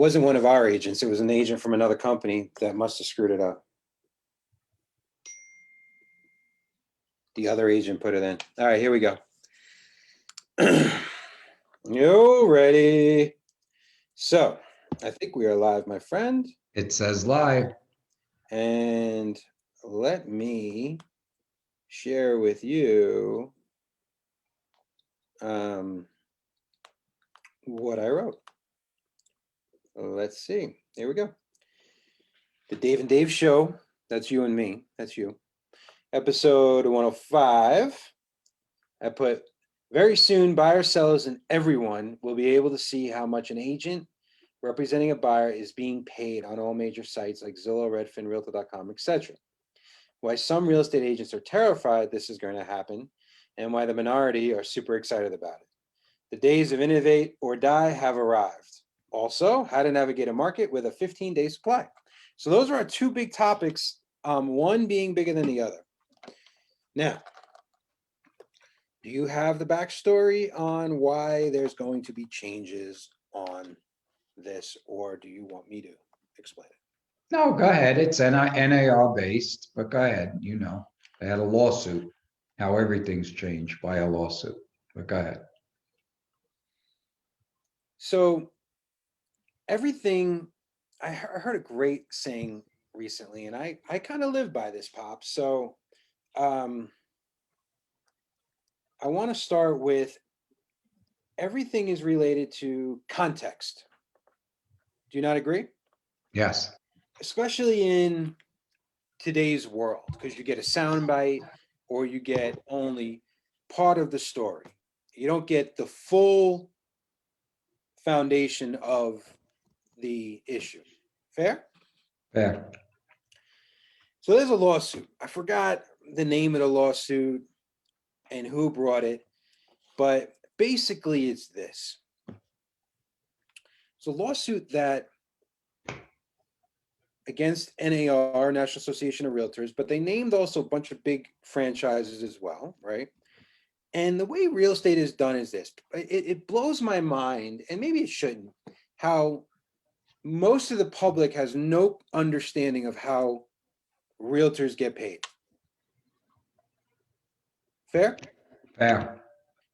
wasn't one of our agents. It was an agent from another company that must have screwed it up. The other agent put it in. All right, here we go. You ready? So I think we are live, my friend. It says live. And let me share with you what I wrote. Let's see. Here we go. The Dave and Dave Show. That's you and me. That's you. Episode 105. I put, very soon, buyers, sellers, and everyone will be able to see how much an agent representing a buyer is being paid on all major sites like Zillow, Redfin, Realtordotcom, etc. Why some real estate agents are terrified this is going to happen, and why the minority are super excited about it. The days of innovate or die have arrived. Also, how to navigate a market with a 15-day supply. So those are our two big topics, one being bigger than the other. Now, do you have the backstory on why there's going to be changes on this, or do you want me to explain it? No, go ahead. It's NAR based, but go ahead. You know, they had a lawsuit. How everything's changed by a lawsuit. But go ahead. So everything, I heard a great saying recently, and I kind of live by this, Pop. So I want to start with everything is related to context. Do you not agree? Yes. Especially in today's world, because you get a soundbite or you get only part of the story. You don't get the full foundation of the issue. Fair? Fair. So there's a lawsuit. I forgot the name of the lawsuit and who brought it, but basically it's this. It's a lawsuit that against NAR, National Association of Realtors, but they named also a bunch of big franchises as well, right? And the way real estate is done is this. It blows my mind, and maybe it shouldn't, how most of the public has no understanding of how realtors get paid. Fair? Fair.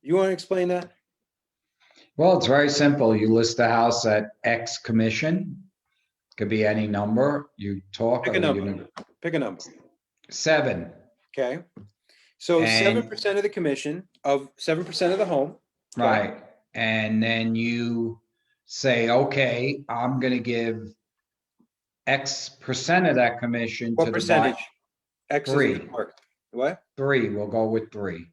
You want to explain that? Well, it's very simple. You list the house at X commission. Could be any number. You talk. Pick a number. Pick a number. 7. Okay. So And 7% of the commission of 7% of the home. Okay. right. And then you say, okay, I'm going to give X percent of that commission What to the percentage? buyer. X 3. isn't work. What? 3. We'll go with 3.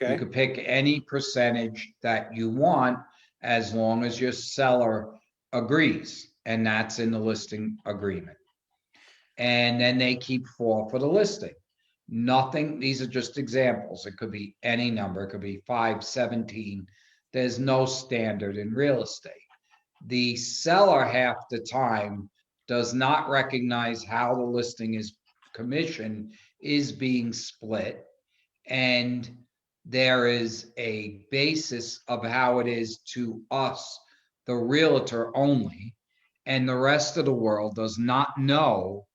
Okay. You could pick any percentage that you want as long as your seller agrees, and that's in the listing agreement. And then they keep 4 for the listing. Nothing, these are just examples. It could be any number. It could be 5, 17. There's no standard in real estate. The seller half the time does not recognize how the listing is commission is being split, and there is a basis of how it is to us, the realtor only, and the rest of the world does not know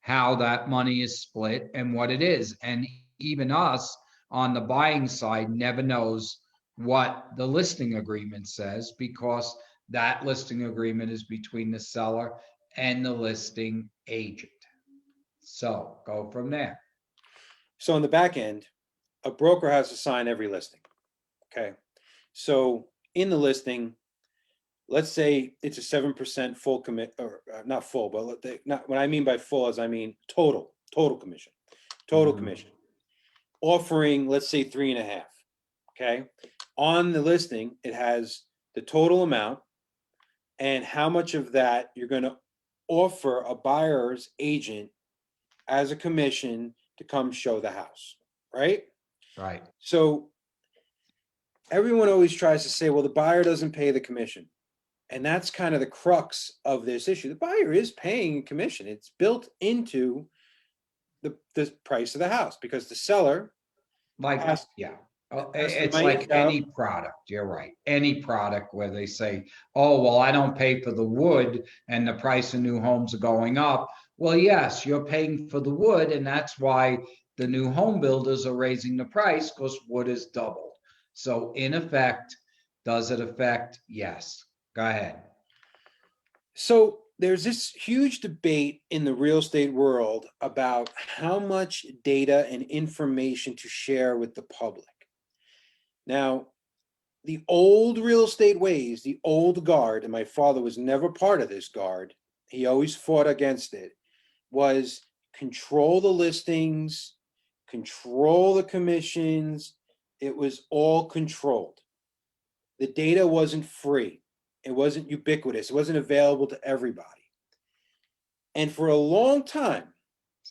how that money is split and what it is. And even us on the buying side never knows what the listing agreement says, because that listing agreement is between the seller and the listing agent. So go from there. So on the back end, a broker has to sign every listing. Okay. So in the listing, let's say it's a 7% full commit, or not full, but not what I mean by full is I mean total commission, commission, offering, let's say 3.5. Okay. On the listing, it has the total amount and how much of that you're going to offer a buyer's agent as a commission to come show the house, right? Right. So everyone always tries to say, well, the buyer doesn't pay the commission. And that's kind of the crux of this issue. The buyer is paying a commission. It's built into the price of the house, because the seller Like, has, yeah. Oh, it's Estimate like it out. any product. You're right. Any product where they say, oh, well, I don't pay for the wood and the price of new homes are going up. Well, yes, you're paying for the wood. And that's why the new home builders are raising the price because wood is doubled. So, in effect, does it affect? Yes. Go ahead. So there's this huge debate in the real estate world about how much data and information to share with the public. Now, the old real estate ways, the old guard, and my father was never part of this guard, he always fought against it, was control the listings, control the commissions. It was all controlled. The data wasn't free. It wasn't ubiquitous. It wasn't available to everybody. And for a long time,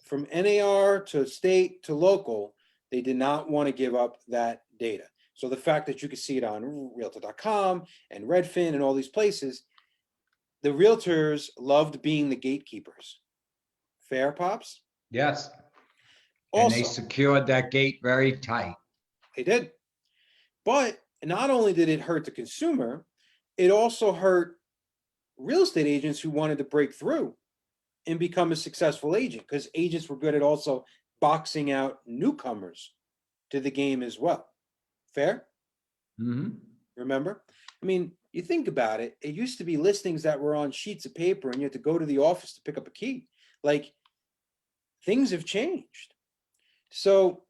from NAR to state to local, they did not want to give up that data. So the fact that you could see it on Realtor.com and Redfin and all these places, the realtors loved being the gatekeepers. Fair, Pops? Yes. And they Also, secured that gate very tight. they did. But not only did it hurt the consumer, it also hurt real estate agents who wanted to break through and become a successful agent, because agents were good at also boxing out newcomers to the game as well. Fair? Mhm. Remember? I mean, you think about it, it used to be listings that were on sheets of paper and you had to go to the office to pick up a key. Like, things have changed. So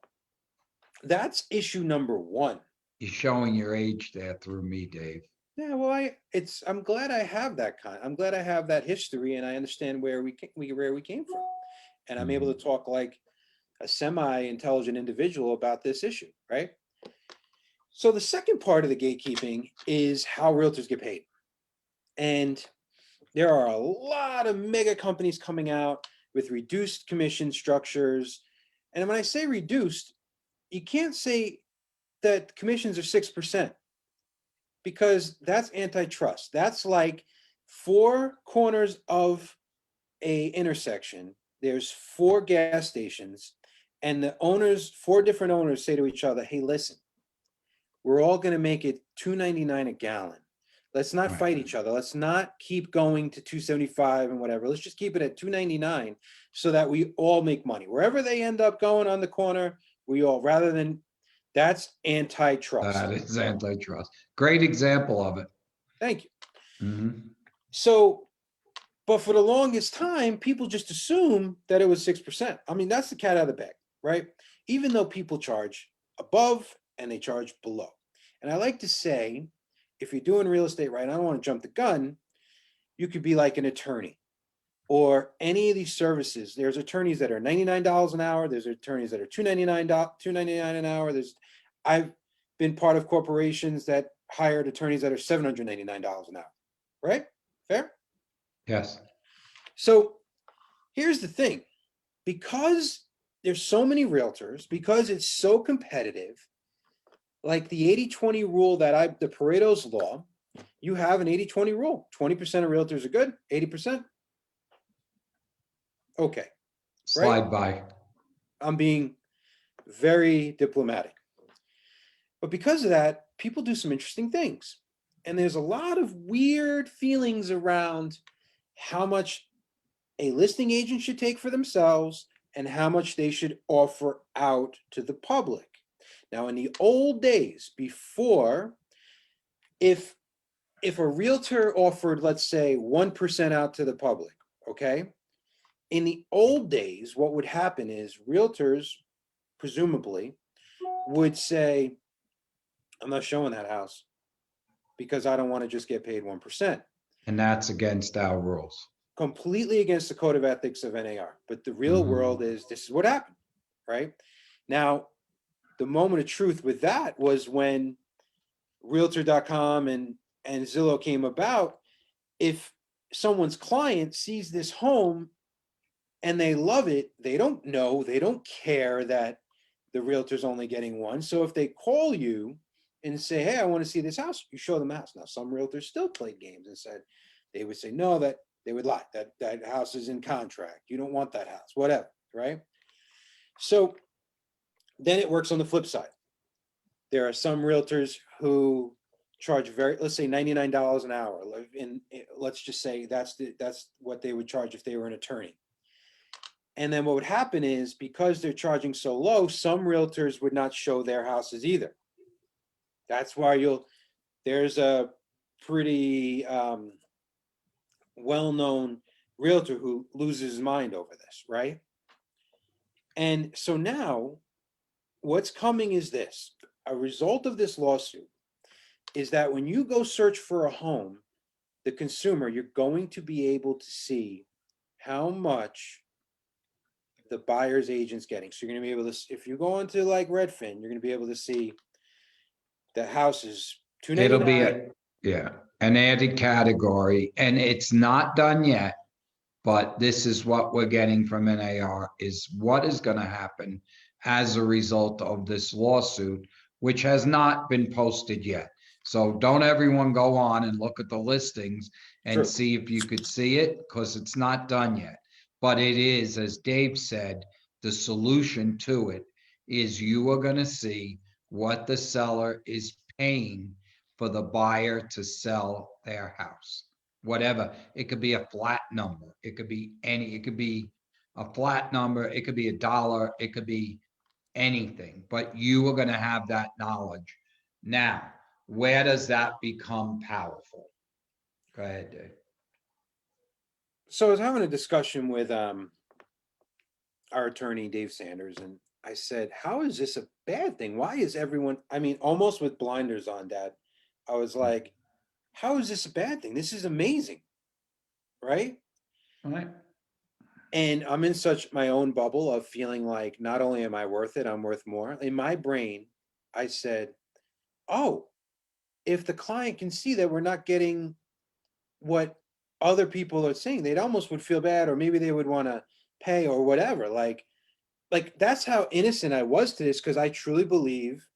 that's issue number one. You're showing your age there through me, Dave. Yeah, well, I'm glad I have I'm glad I have that history and I understand where where we came from. And I'm able to talk like a semi-intelligent individual about this issue, right? So the second part of the gatekeeping is how realtors get paid. And there are a lot of mega companies coming out with reduced commission structures. And when I say reduced, you can't say that commissions are 6% because that's antitrust. That's like four corners of a intersection. There's four gas stations and the owners, four different owners say to each other, hey, listen, we're all going to make it $2.99 a gallon. Let's not Right. fight each other. Let's not keep going to 275 and whatever. Let's just keep it at 2.99 so that we all make money. Wherever they end up going on the corner, we all, rather than, that's antitrust. That is antitrust. Great example of it. Thank you. Mhm. So, but for the longest time, people just assume that it was 6%. I mean, that's the cat out of the bag, right? Even though people charge above and they charge below. And I like to say, if you're doing real estate right, I don't want to jump the gun, you could be like an attorney or any of these services. There's attorneys that are $99 an hour. There's attorneys that are $2.99 an hour. I've been part of corporations that hired attorneys that are $799 an hour, right? Fair? Yes. So here's the thing, because there's so many realtors, because it's so competitive, like the 80-20 rule the Pareto's law, you have an 80-20 rule. 20% of realtors are good, 80%. Okay, right? Slide by. I'm being very diplomatic. But because of that, people do some interesting things. And there's a lot of weird feelings around how much a listing agent should take for themselves and how much they should offer out to the public. Now, in the old days, before, if a realtor offered, let's say, 1% out to the public, okay? In the old days, what would happen is realtors, presumably, would say, I'm not showing that house because I don't want to just get paid 1%. And that's against our rules. Completely against the code of ethics of NAR. But the real Mhm. world is this is what happened, right? Now, the moment of truth with that was when Realtor.com and Zillow came about. If someone's client sees this home and they love it, they don't know, they don't care that the realtor's only getting one. So if they call you and say, hey, I want to see this house, you show them the house. Now, some realtors still played games and said, they would say, no, that they would lie, that house is in contract. You don't want that house, whatever, right? So then it works on the flip side. There are some realtors who charge let's say $99 an hour. And let's just say that's what they would charge if they were an attorney. And then what would happen is, because they're charging so low, some realtors would not show their houses either. That's why there's a pretty well-known realtor who loses his mind over this, right? And so now what's coming is this. A result of this lawsuit is that when you go search for a home, the consumer, you're going to be able to see how much the buyer's agent's getting. So you're going to be able to, if you go onto like Redfin, you're going to be able to see the house is It'll be $299. an added category, and it's not done yet, but this is what we're getting from NAR, is what is going to happen as a result of this lawsuit, which has not been posted yet. So don't everyone go on and look at the listings and True. see if you could see it, because it's not done yet. But it is, as Dave said, the solution to it is you are going to see what the seller is paying for the buyer to sell their house. Whatever, it could be a flat number, it could be a flat number, it could be $1, it could be anything, but you are going to have that knowledge. Now, where does that become powerful? Go ahead, Dave. So I was having a discussion with our attorney, Dave Sanders, and I said, how is this a bad thing? Why is everyone, I mean, almost with blinders on, Dad, I was like, how is this a bad thing? This is amazing, right? All right. And I'm in such my own bubble of feeling like, not only am I worth it, I'm worth more. In my brain, I said, oh, if the client can see that we're not getting what other people are saying, they'd almost would feel bad, or maybe they would want to pay or whatever. Like that's how innocent I was to this, because I truly believe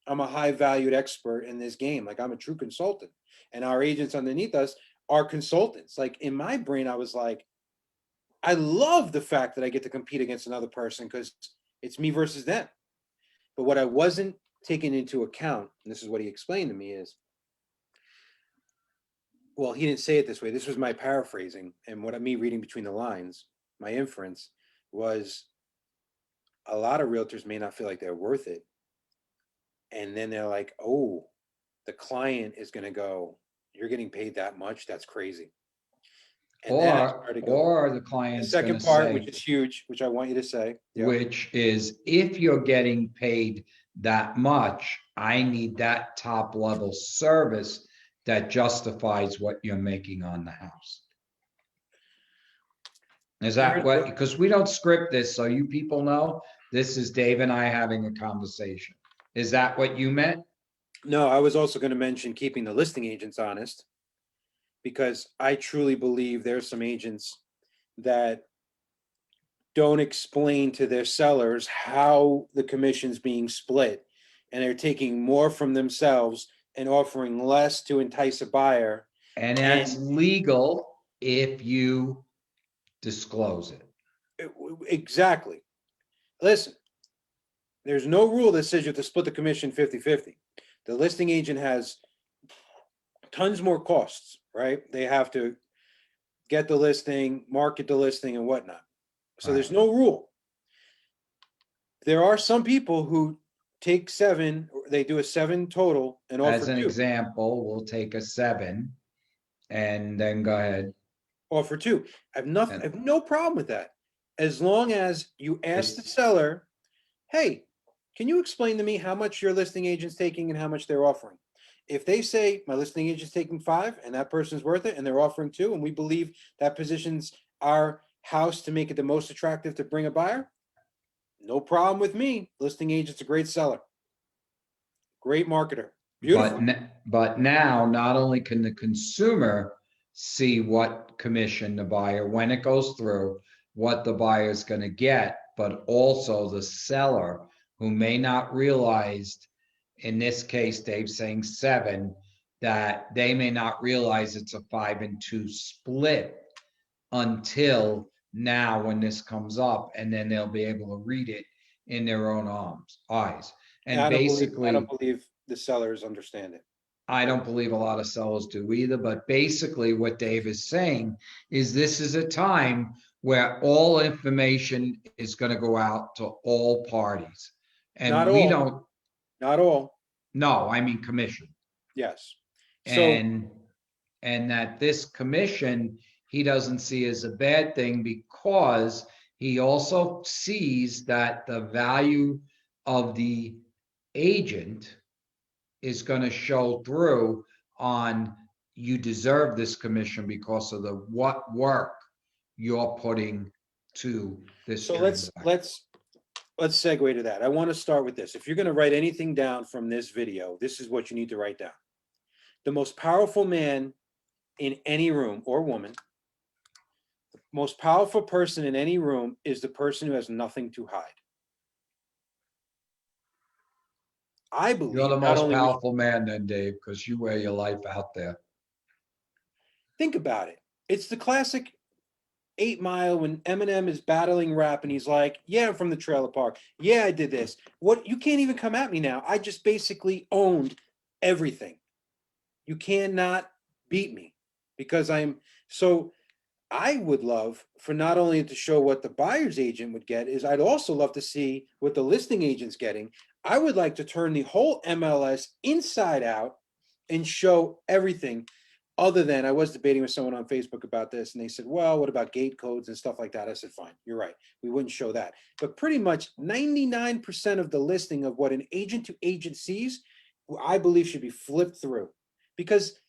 I'm a high valued expert in this game. Like, I'm a true consultant, and our agents underneath us are consultants. Like, in my brain, I was like, I love the fact that I get to compete against another person, because it's me versus them. But what I wasn't taking into account, and this is what he explained to me, is, well, he didn't say it this way. This was my paraphrasing. And what me reading between the lines, my inference was, a lot of realtors may not feel like they're worth it. And then they're like, oh, the client is going to go, you're getting paid that much? That's crazy. And then I started going, or the the client's going second to part, say, which is huge, which I want you to say. Yep. which is, if you're getting paid that much, I need that top level service that justifies what you're making on the house. Is that what, because we don't script this, so you people know, this is Dave and I having a conversation. Is that what you meant? No, I was also going to mention keeping the listing agents honest, because I truly believe there's some agents that don't explain to their sellers how the commission's being split, and they're taking more from themselves and offering less to entice a buyer. And that's legal if you disclose it. Exactly. Listen, there's no rule that says you have to split the commission 50-50. The listing agent has tons more costs, right? They have to get the listing, market the listing, and whatnot. So there's no rule. There are some people who take 7, they do a 7 total and offer 2. As an example, we'll take a 7 and then go ahead. Offer 2. I have no problem with that, as long as you ask the seller, hey, can you explain to me how much your listing agent's taking and how much they're offering? If they say my listing agent's taking 5 and that person's worth it and they're offering 2, and we believe that positions our house to make it the most attractive to bring a buyer, no problem with me. Listing agent's a great seller, great marketer, beautiful. But now, not only can the consumer see what commission the buyer, when it goes through, what the buyer is going to get, but also the seller, who may not realize, in this case, Dave's saying 7, that they may not realize it's a 5 and 2 split until now, when this comes up, and then they'll be able to read it in their own eyes. And I basically, don't believe the sellers understand it. I don't believe a lot of sellers do either, but basically what Dave is saying is this is a time where all information is going to go out to all parties. Not And we all, don't, not all. no, I mean commission. Yes. So And that this commission he doesn't see as a bad thing because he also sees that the value of the agent is going to show through on you deserve this commission because of the what work you're putting to this so transaction. let's segue to that. I want to start with this. If you're going to write anything down from this video, this is what you need to write down. The most powerful man in any room or woman, the most powerful person in any room is the person who has nothing to hide. I You're believe the not most only we powerful man then, Dave, because you wear your life out there. think about it. It's the classic 8 Mile when Eminem is battling rap and he's like, yeah, I'm from the trailer park. Yeah, I did this. What, you can't even come at me now. I just basically owned everything. You cannot beat me because so I would love for not only to show what the buyer's agent would get, is I'd also love to see what the listing agent's getting. I would like to turn the whole MLS inside out and show everything. Other than, I was debating with someone on Facebook about this, and they said, well, what about gate codes and stuff like that? I said, fine, you're right. We wouldn't show that. But pretty much 99% of the listing of what an agent to agent sees, I believe should be flipped through, because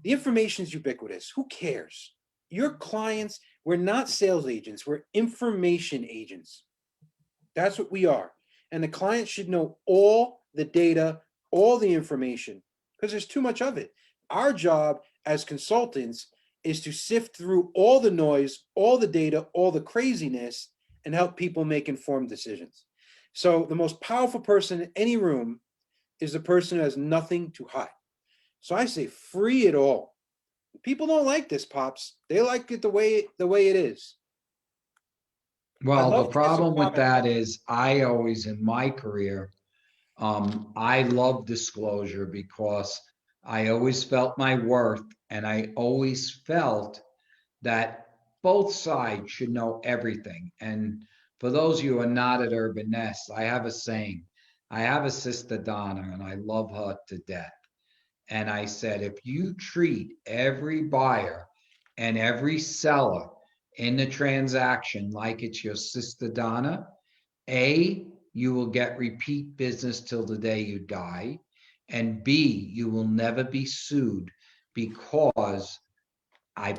the information is ubiquitous. Who cares? Your clients, we're not sales agents, we're information agents. That's what we are. And the client should know all the data, all the information, because there's too much of it. Our job as consultants is to sift through all the noise, all the data, all the craziness, and help people make informed decisions. So the most powerful person in any room is the person who has nothing to hide. So I say free it all. People don't like this, Pops. They like it the way it is. I'd Well, the love to get some problem with comments. that is I always in my career, I love disclosure because I always felt my worth and I always felt that both sides should know everything. And for those of you who are not at Urban Nest, I have a saying. I have a sister, Donna, and I love her to death. And I said, if you treat every buyer and every seller in the transaction like it's your sister, Donna, A, you will get repeat business till the day you die. And B, you will never be sued because I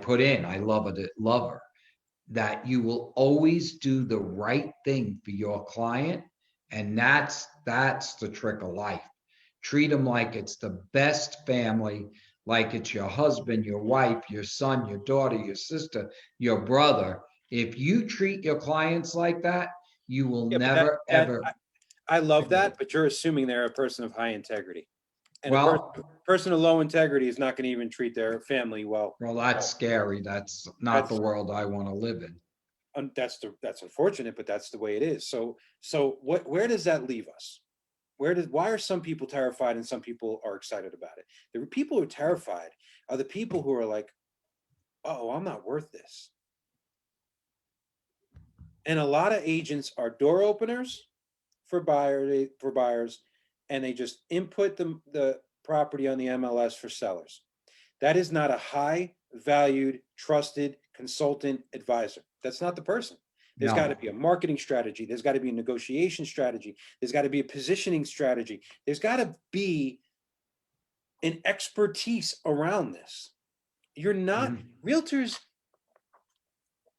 love her, that you will always do the right thing for your client. And that's the trick of life. Treat them like it's the best family, like it's your husband, your wife, your son, your daughter, your sister, your brother. If you treat your clients like that, you will Yeah, but never, ever. I love that, but you're assuming they're a person of high integrity. And a Well, person of low integrity is not going to even treat their family well. well, that's scary. That's not the That's world I want to live in. that's unfortunate, but that's the way it is. So where does that leave us? Why are some people terrified and some people are excited about it? The people who are terrified are the people who are like, oh, I'm not worth this. And a lot of agents are door openers for buyers, and they just input the property on the MLS for sellers. That is not a high valued, trusted consultant advisor. That's not the person. There's got to No. be a marketing strategy. There's got to be a negotiation strategy. There's got to be a positioning strategy. There's got to be an expertise around this. You're not Mhm. realtors.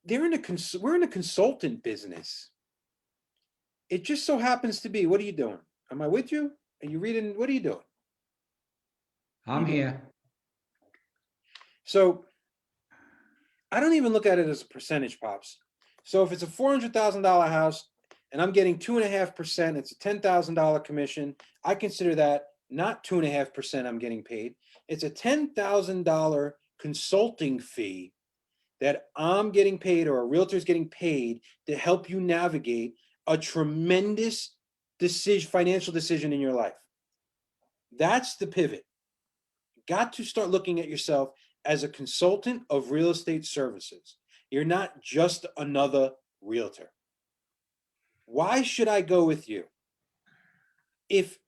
We're in a consultant business. It just so happens to be. What are you doing? Am I with you? Are you reading? What are you doing? What are I'm you doing? here. So I don't even look at it as a percentage, Pops. So if it's a $400,000 house and I'm getting 2.5%, it's a $10,000 commission. I consider that not 2.5% I'm getting paid. It's a $10,000 consulting fee that I'm getting paid or a realtor's getting paid to help you navigate a tremendous financial decision in your life. That's the pivot. Got to start looking at yourself as a consultant of real estate services. You're not just another realtor. Why should I go with you? If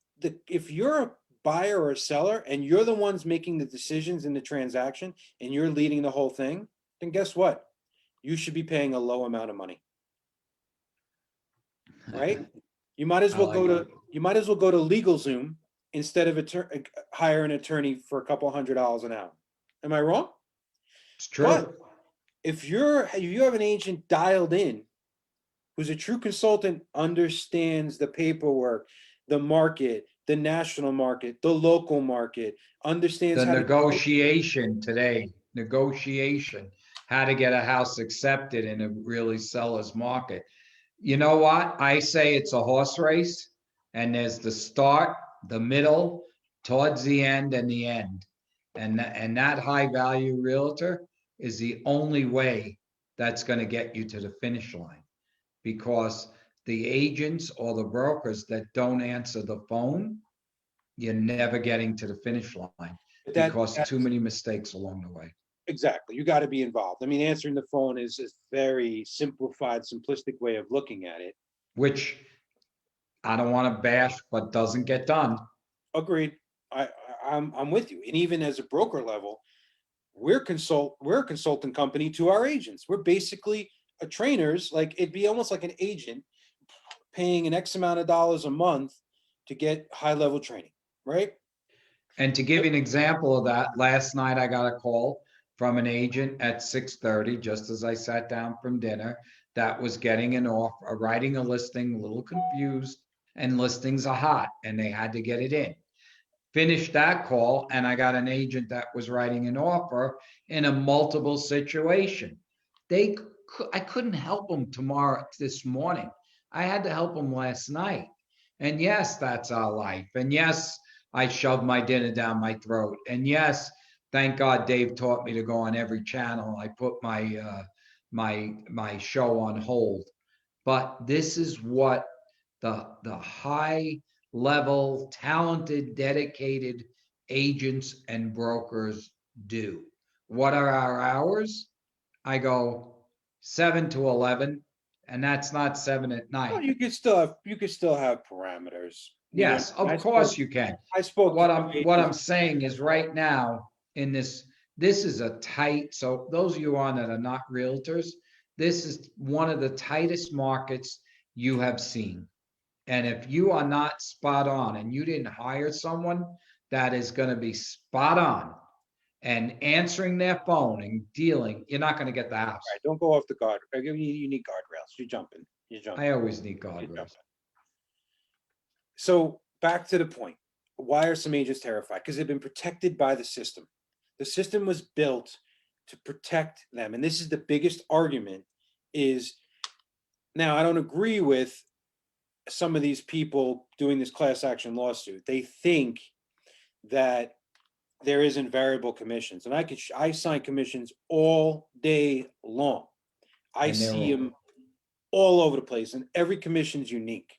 you're a buyer or a seller and you're the ones making the decisions in the transaction and you're leading the whole thing, then guess what? You should be paying a low amount of money. Right? You might as well go to LegalZoom instead of hire an attorney for a couple $100 an hour. Am I wrong? It's true. But if you have an agent dialed in who's a true consultant, understands the paperwork, the market, the national market, the local market, understands The how to negotiation today, how to get a house accepted in a really seller's market. You know what? I say it's a horse race, and there's the start, the middle, towards the end, and the end. And that high value realtor is the only way that's going to get you to the finish line, because the agents or the brokers that don't answer the phone, you're never getting to the finish line because too many mistakes along the way. Exactly. You got to be involved. I mean, answering the phone is a very simplified, simplistic way of looking at it. Which I don't want to bash, but doesn't get done. Agreed. I'm with you. And even as a broker level, we're a consulting company to our agents. We're basically a trainers. Like, it'd be almost like an agent paying an X amount of dollars a month to get high level training, right? And to give you an example of that, last night I got a call from an agent at 6:30, just as I sat down from dinner, that was getting an offer, writing a listing, a little confused, and listings are hot, and they had to get it in. Finished that call, and I got an agent that was writing an offer in a multiple situation. I couldn't help them this morning. I had to help them last night. And yes, that's our life. And yes, I shoved my dinner down my throat. And yes, thank God Dave taught me to go on every channel. I put my show on hold. But this is what the high level, talented, dedicated agents and brokers do. What are our hours? I go 7 to 11, and that's not 7 at night. Well, you could still have parameters. Yes, of course you can. I spoke. What I'm saying is right now in this is a tight. So those of you on that are not realtors, this is one of the tightest markets you have seen. And if you are not spot on and you didn't hire someone that is going to be spot on and answering their phone and dealing, you're not going to get the house. Right, don't go off the guard. You need guardrails. You're jumping. I always need guardrails. So back to the point. Why are some agents terrified? Because they've been protected by the system. The system was built to protect them. And this is the biggest argument is, now I don't agree with some of these people doing this class action lawsuit. They think that there isn't variable commissions, and I sign commissions all day long. I see them all over the place, and every commission is unique.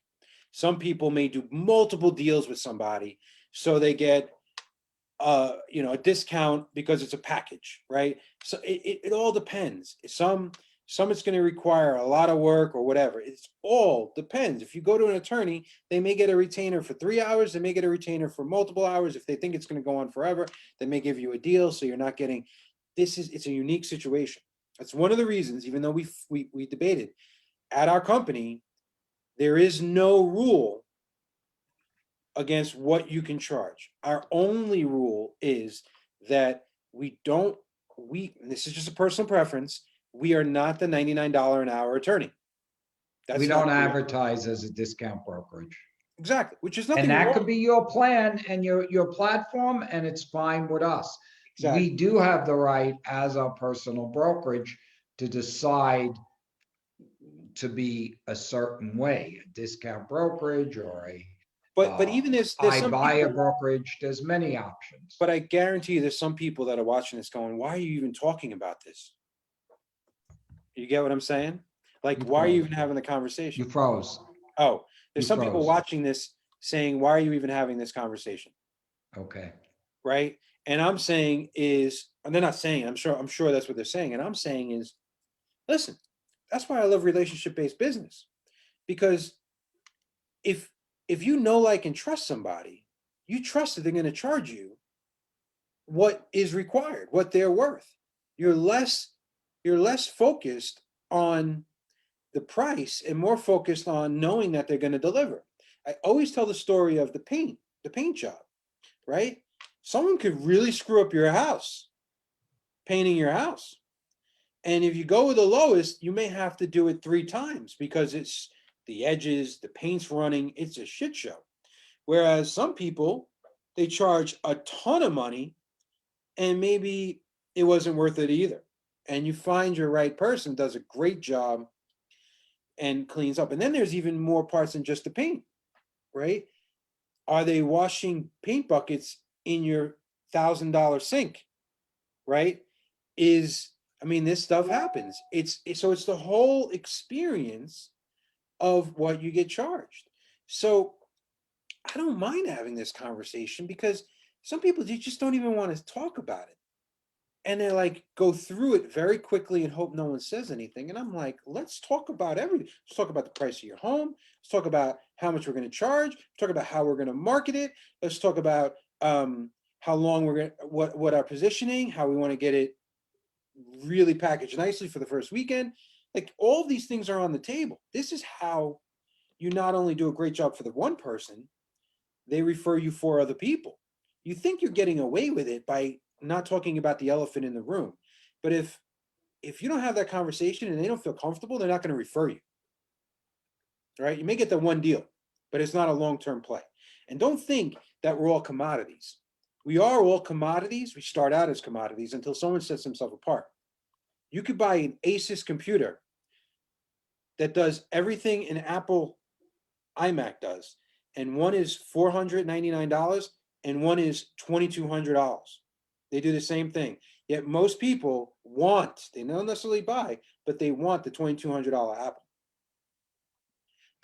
Some people may do multiple deals with somebody, so they get a discount because it's a package, right? So it all depends. Some it's going to require a lot of work or whatever. It's all depends. If you go to an attorney, they may get a retainer for 3 hours. They may get a retainer for multiple hours. If they think it's going to go on forever, they may give you a deal. So you're not getting, it's a unique situation. That's one of the reasons, even though we debated at our company, there is no rule against what you can charge. Our only rule is that this is just a personal preference, we are not the $99 an hour attorney. We don't advertise as a discount brokerage. Exactly, which is nothing and that wrong. Could be your plan and your platform, and it's fine with us. Exactly. We do have the right as a personal brokerage to decide to be a certain way, a discount brokerage or a but even there's some buyer brokerage. There's many options. But I guarantee you there's some people that are watching this going, why are you even talking about this? You get what I'm saying? Like, why are you even having the conversation? You froze. Oh, there's You some people froze. watching this saying, why are you even having this conversation? Okay. Right. And I'm saying is, and they're not saying, I'm sure that's what they're saying. And I'm saying is, listen, that's why I love relationship-based business. Because if you know, like, and trust somebody, you trust that they're going to charge you what is required, what they're worth. You're less focused on the price and more focused on knowing that they're going to deliver. I always tell the story of the paint job, right? Someone could really screw up your house, painting your house. And if you go with the lowest, you may have to do it 3 times because it's the edges, the paint's running, it's a shit show. Whereas some people, they charge a ton of money and maybe it wasn't worth it either. And you find your right person, does a great job and cleans up. And then there's even more parts than just the paint, right? Are they washing paint buckets in your $1,000 sink, right? This stuff happens. It's the whole experience of what you get charged. So I don't mind having this conversation because some people, they just don't even want to talk about it. And they're like, go through it very quickly and hope no one says anything. And I'm like, let's talk about everything. Let's talk about the price of your home. Let's talk about how much we're going to charge. Let's talk about how we're going to market it. Let's talk about how long we're going to, what our positioning, how we want to get it really packaged nicely for the first weekend. Like, all these things are on the table. This is how you not only do a great job for the one person, they refer you 4 other people. You think you're getting away with it by not talking about the elephant in the room. But if you don't have that conversation and they don't feel comfortable, they're not going to refer you. Right? You may get the one deal, but it's not a long-term play. And don't think that we're all commodities. We are all commodities. We start out as commodities until someone sets themselves apart. You could buy an Asus computer that does everything an Apple iMac does, and one is $499 and one is $2,200. They do the same thing. Yet most people they don't necessarily buy, but they want the $2,200 Apple.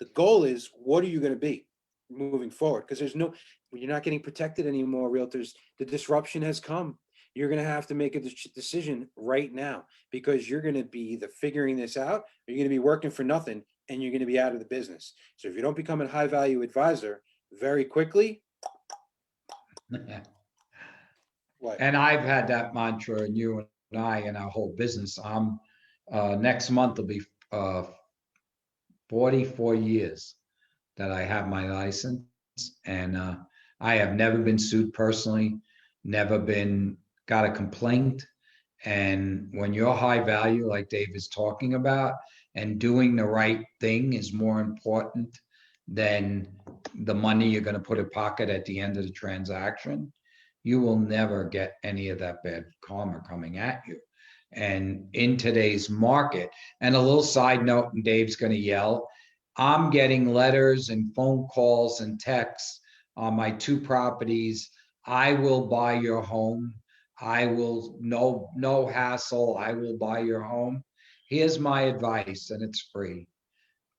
The goal is, what are you going to be moving forward? Because you're not getting protected anymore, realtors. The disruption has come. You're going to have to make a decision right now because you're going to be either figuring this out or you're going to be working for nothing and you're going to be out of the business. So if you don't become a high value advisor very quickly, what? And I've had that mantra, and you and I, in our whole business. I'm next month will be 44 years that I have my license, and I have never been sued personally, never been got a complaint. And when you're high value, like Dave is talking about, and doing the right thing is more important than the money you're going to put in pocket at the end of the transaction, you will never get any of that bad karma coming at you. And in today's market, and a little side note, and Dave's going to yell, I'm getting letters and phone calls and texts on my 2 properties. I will buy your home. I will, no hassle. I will buy your home. Here's my advice, and it's free.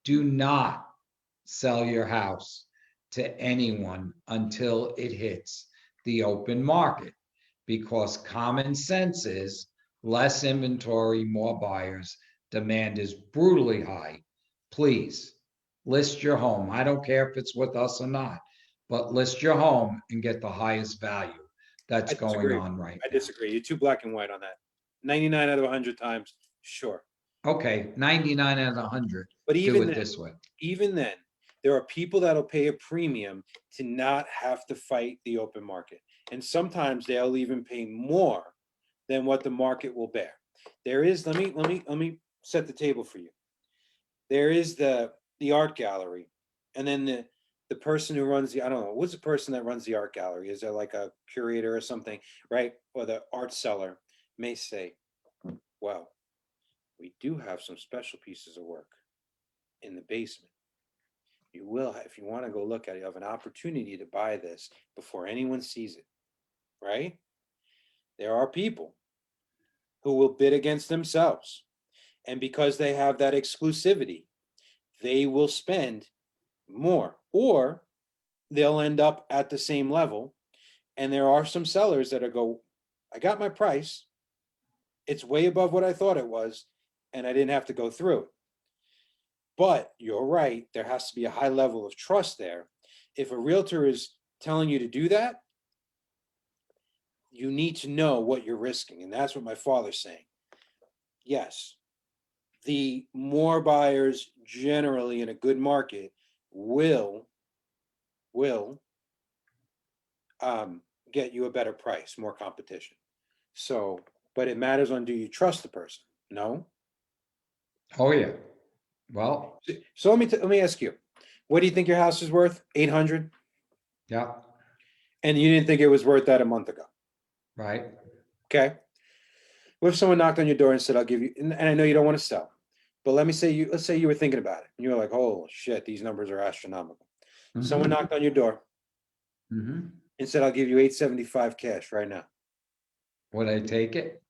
Do not sell your house to anyone until it hits the open market, because common sense is less inventory, more buyers. Demand is brutally high. Please list your home. I don't care if it's with us or not, but list your home and get the highest value that's going on right I now. disagree. You're too black and white on that. 99 out of 100 times, sure. Okay, 99 out of 100. But Do it this way. even then, there are people that'll pay a premium to not have to fight the open market. And sometimes they'll even pay more than what the market will bear. There is, let me set the table for you. There is the art gallery, and then the person who runs I don't know, what's the person that runs the art gallery? Is there like a curator or something, right? Or the art seller may say, well, we do have some special pieces of work in the basement. You will, if you want to go look at it, you have an opportunity to buy this before anyone sees it, right? There are people who will bid against themselves. And because they have that exclusivity, they will spend more, or they'll end up at the same level. And there are some sellers that go, I got my price. It's way above what I thought it was, and I didn't have to go through it. But you're right, there has to be a high level of trust there. If a realtor is telling you to do that, you need to know what you're risking. And that's what my father's saying. Yes, the more buyers generally in a good market will get you a better price, more competition. So, but it matters on, do you trust the person? No. Oh, yeah. Well, So let me ask you, what do you think your house is worth? 800? yeah, And you didn't think it was worth that a month ago. right. Okay. What if someone knocked on your door and said, I'll give you, and I know you don't want to sell, but let's say you were thinking about it and you were like, oh shit, these numbers are astronomical. Someone knocked on your door Mm-hmm. and said, I'll give you 875 cash right now. Would I take it?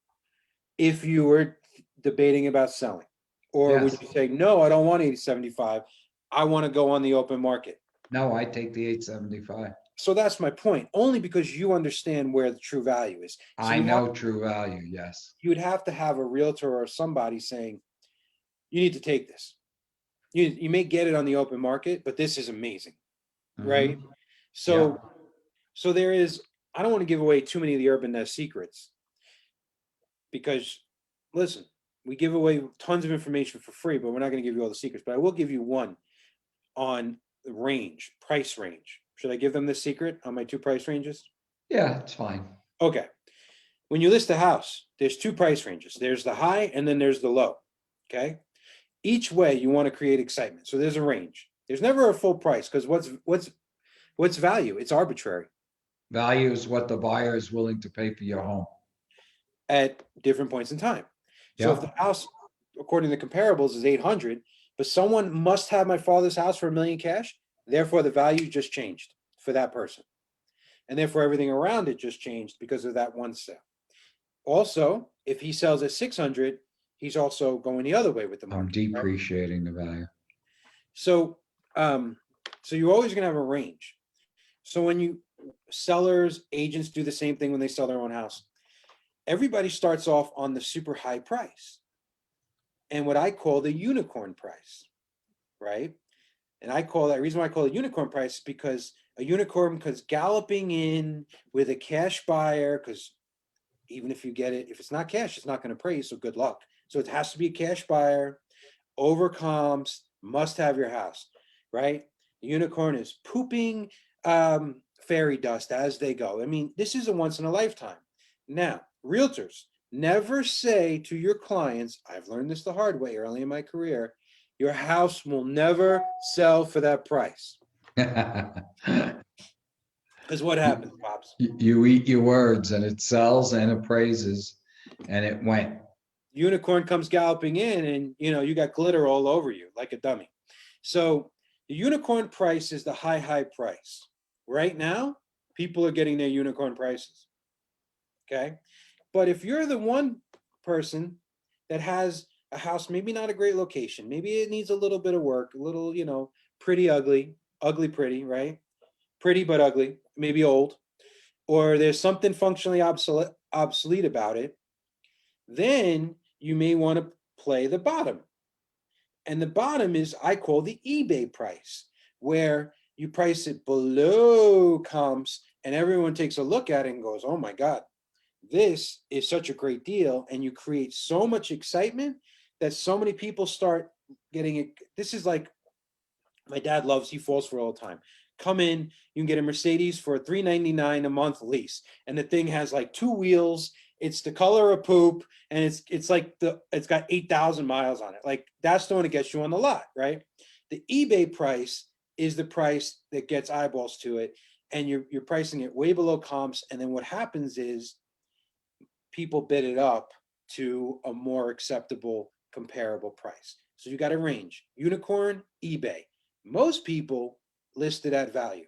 If you were debating about selling, or would Yes. you say, no, I don't want 875. I want to go on the open market. No, I take the 875. So that's my point, only because you understand where the true value is. So I know true value, yes. you would have to have a realtor or somebody saying, you need to take this. You may get it on the open market, but this is amazing, right? Mhm. Yeah. So there is, I don't want to give away too many of the urban nest secrets, because listen, we give away tons of information for free, but we're not going to give you all the secrets. But I will give you one on the range, price range. Should I give them the secret on my two price ranges? Yeah, it's fine. Okay. When you list a house, there's two price ranges. There's the high and then there's the low. Okay. Each way you want to create excitement. So there's a range. There's never a full price, because what's value? It's arbitrary Value is what the buyer is willing to pay for your home. at different points in time. So if Yeah. the house, according to comparables, is 800, but someone must have my father's house for $1 million cash, therefore the value just changed for that person. And therefore everything around it just changed because of that one sale. Also, if he sells at 600, he's also going the other way with the I'm market. Right? depreciating the value. So, so you're always going to have a range. So when sellers, agents do the same thing when they sell their own house. Everybody starts off on the super high price and what I call the unicorn price, right? And I call that, reason why I call it unicorn price, because a unicorn comes galloping in with a cash buyer, because even if you get it, if it's not cash, it's not going to praise, so good luck. So it has to be a cash buyer, over comps, must have your house, right? The unicorn is pooping fairy dust as they go. I mean, this is a once in a lifetime. Now, realtors, never say to your clients, I've learned this the hard way early in my career, your house will never sell for that price. Because what happens, Pops? You eat your words and it sells and appraises and it went. Unicorn comes galloping in and you got glitter all over you like a dummy. So the unicorn price is the high price. Right now, people are getting their unicorn prices. Okay. But if you're the one person that has a house, maybe not a great location, maybe it needs a little bit of work, a little, pretty ugly, pretty, right? Pretty but ugly, maybe old, or there's something functionally obsolete about it, then you may want to play the bottom. And the bottom is, I call the eBay price, where you price it below comps and everyone takes a look at it and goes, oh my God, this is such a great deal. And you create so much excitement that so many people start getting it. This is like my dad loves, he falls for all the time. Come in, you can get a Mercedes for $399 a month lease. And the thing has like two wheels. It's the color of poop, and it's like it's got 8,000 miles on it. Like that's the one that gets you on the lot, right? The eBay price is the price that gets eyeballs to it, and you're pricing it way below comps. And then what happens is people bid it up to a more acceptable, comparable price. So you got a range: unicorn, eBay. Most people list it at value.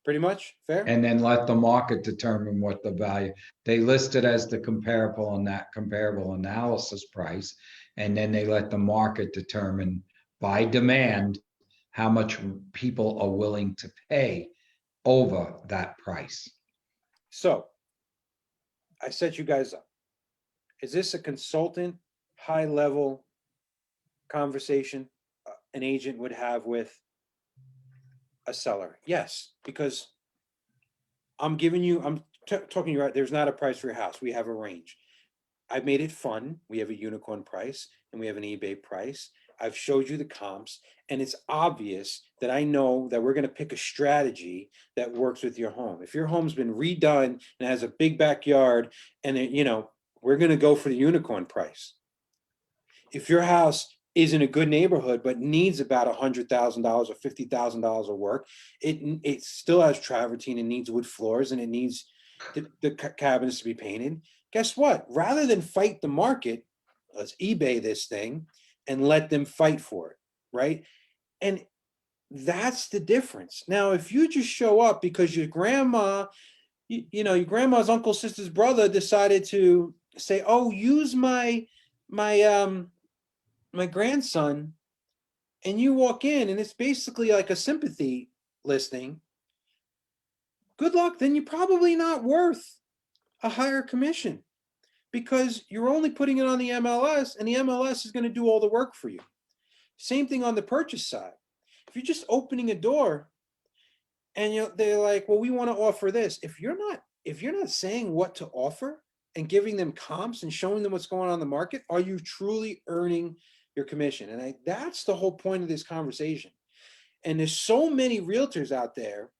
Pretty much fair. And then let the market determine what the value. They list it as the comparable and that comparable analysis price. And then they let the market determine by demand how much people are willing to pay over that price. So I set you guys up. Is this a consultant, high level conversation an agent would have with a seller? Yes, because I'm talking you right. There's not a price for your house. We have a range. I've made it fun. We have a unicorn price and we have an eBay price. I've showed you the comps, and it's obvious that I know that we're going to pick a strategy that works with your home. If your home's been redone and has a big backyard, and we're going to go for the unicorn price. If your house is in a good neighborhood but needs about $100,000 or $50,000 of work, it still has travertine and needs wood floors and it needs the cabinets to be painted. Guess what? Rather than fight the market, let's eBay this thing and let them fight for it, right? And that's the difference. Now, if you just show up because your grandma, your grandma's uncle, sister's brother decided to say, "Oh, use my grandson," and you walk in and it's basically like a sympathy listing, good luck. Then you're probably not worth a higher commission because you're only putting it on the MLS, and the MLS is going to do all the work for you. Same thing on the purchase side. If you're just opening a door and they're like, "Well, we want to offer this," if you're not saying what to offer and giving them comps and showing them what's going on in the market, are you truly earning your commission? And that's the whole point of this conversation. And there's so many realtors out there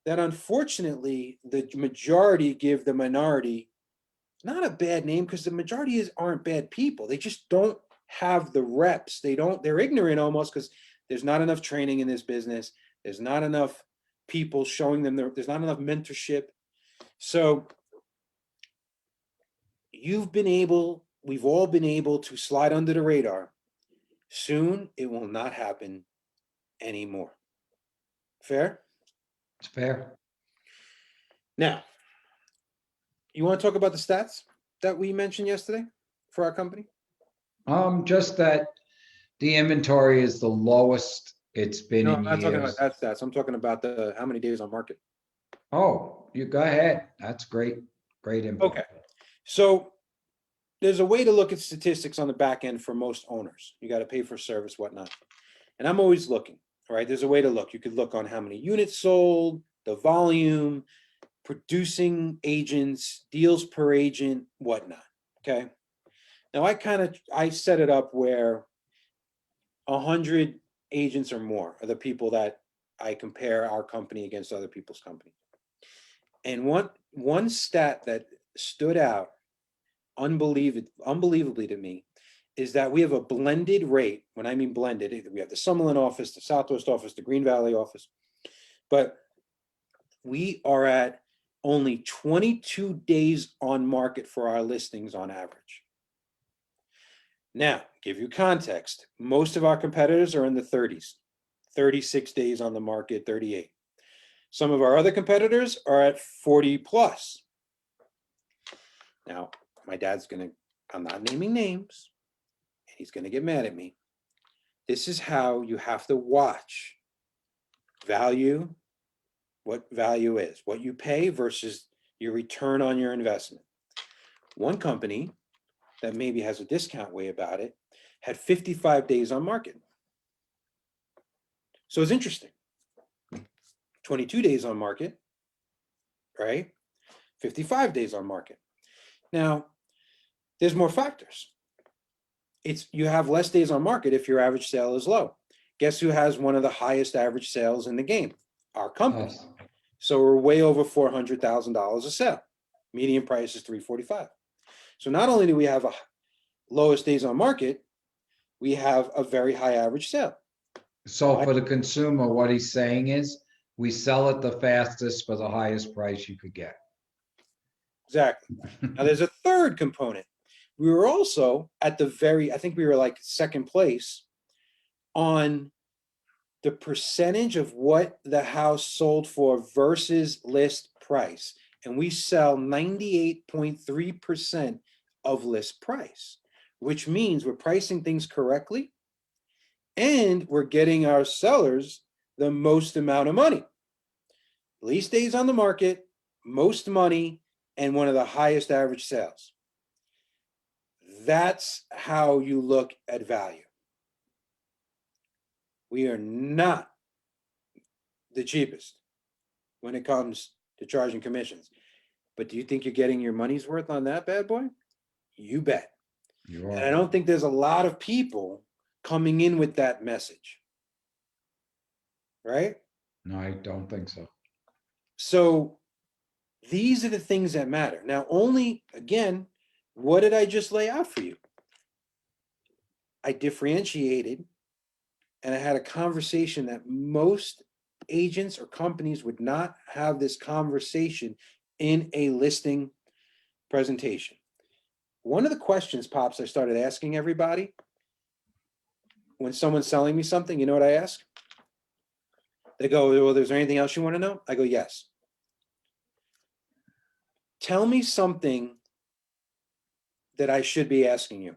that unfortunately the majority give the minority not a bad name, because the majority aren't bad people. They just don't have the reps. They're ignorant almost because there's not enough training in this business. There's not enough people showing them there's not enough mentorship. So we've all been able to slide under the radar. Soon it will not happen anymore. Fair? It's fair. Now, you want to talk about the stats that we mentioned yesterday for our company? Just that the inventory is the lowest it's been No, in I'm not talking about years. that stats. I'm talking about the how many days on market. Oh, you go ahead. That's great. Great info. Okay. So there's a way to look at statistics on the back end for most owners. You got to pay for service, whatnot. And I'm always looking, all right? There's a way to look. You could look on how many units sold, the volume, producing agents, deals per agent, whatnot, okay? Now I set it up where 100 agents or more are the people that I compare our company against other people's company. And one stat that stood out unbelievably to me is that we have a blended rate. When I mean blended, we have the Summerlin office, the Southwest office, the Green Valley office, but we are at only 22 days on market for our listings on average. Now, give you context, most of our competitors are in the 30s, 36 days on the market, 38. Some of our other competitors are at 40 plus. Now, my dad's I'm not naming names, and he's gonna get mad at me. This is how you have to watch value, what value is, what you pay versus your return on your investment. One company that maybe has a discount way about it had 55 days on market. So it's interesting. 22 days on market, right? 55 days on market. Now, there's more factors. You have less days on market if your average sale is low. Guess who has one of the highest average sales in the game? Our company. Yes. So we're way over $400,000 a sale. Median price is $345,000. So not only do we have a lowest days on market, we have a very high average sale. So for the consumer, what he's saying is we sell it the fastest for the highest price you could get. Exactly. Now there's a third component. We were also at I think we were like second place on the percentage of what the house sold for versus list price. And we sell 98.3% of list price, which means we're pricing things correctly and we're getting our sellers the most amount of money. Least days on the market, most money, and one of the highest average sales. That's how you look at value. We are not the cheapest when it comes to charging commissions. But do you think you're getting your money's worth on that bad boy? You bet. You And I are. don't think there's a lot of people coming in with that message. Right? No, I don't think so. So these are the things that matter. Now, only, again, what did I just lay out for you? I differentiated and I had a conversation that most agents or companies would not have this conversation in a listing presentation. One of the questions, Pops, I started asking everybody when someone's selling me something, you know what I ask? They go, well, is there anything else you want to know? I go, yes. Tell me something that I should be asking you.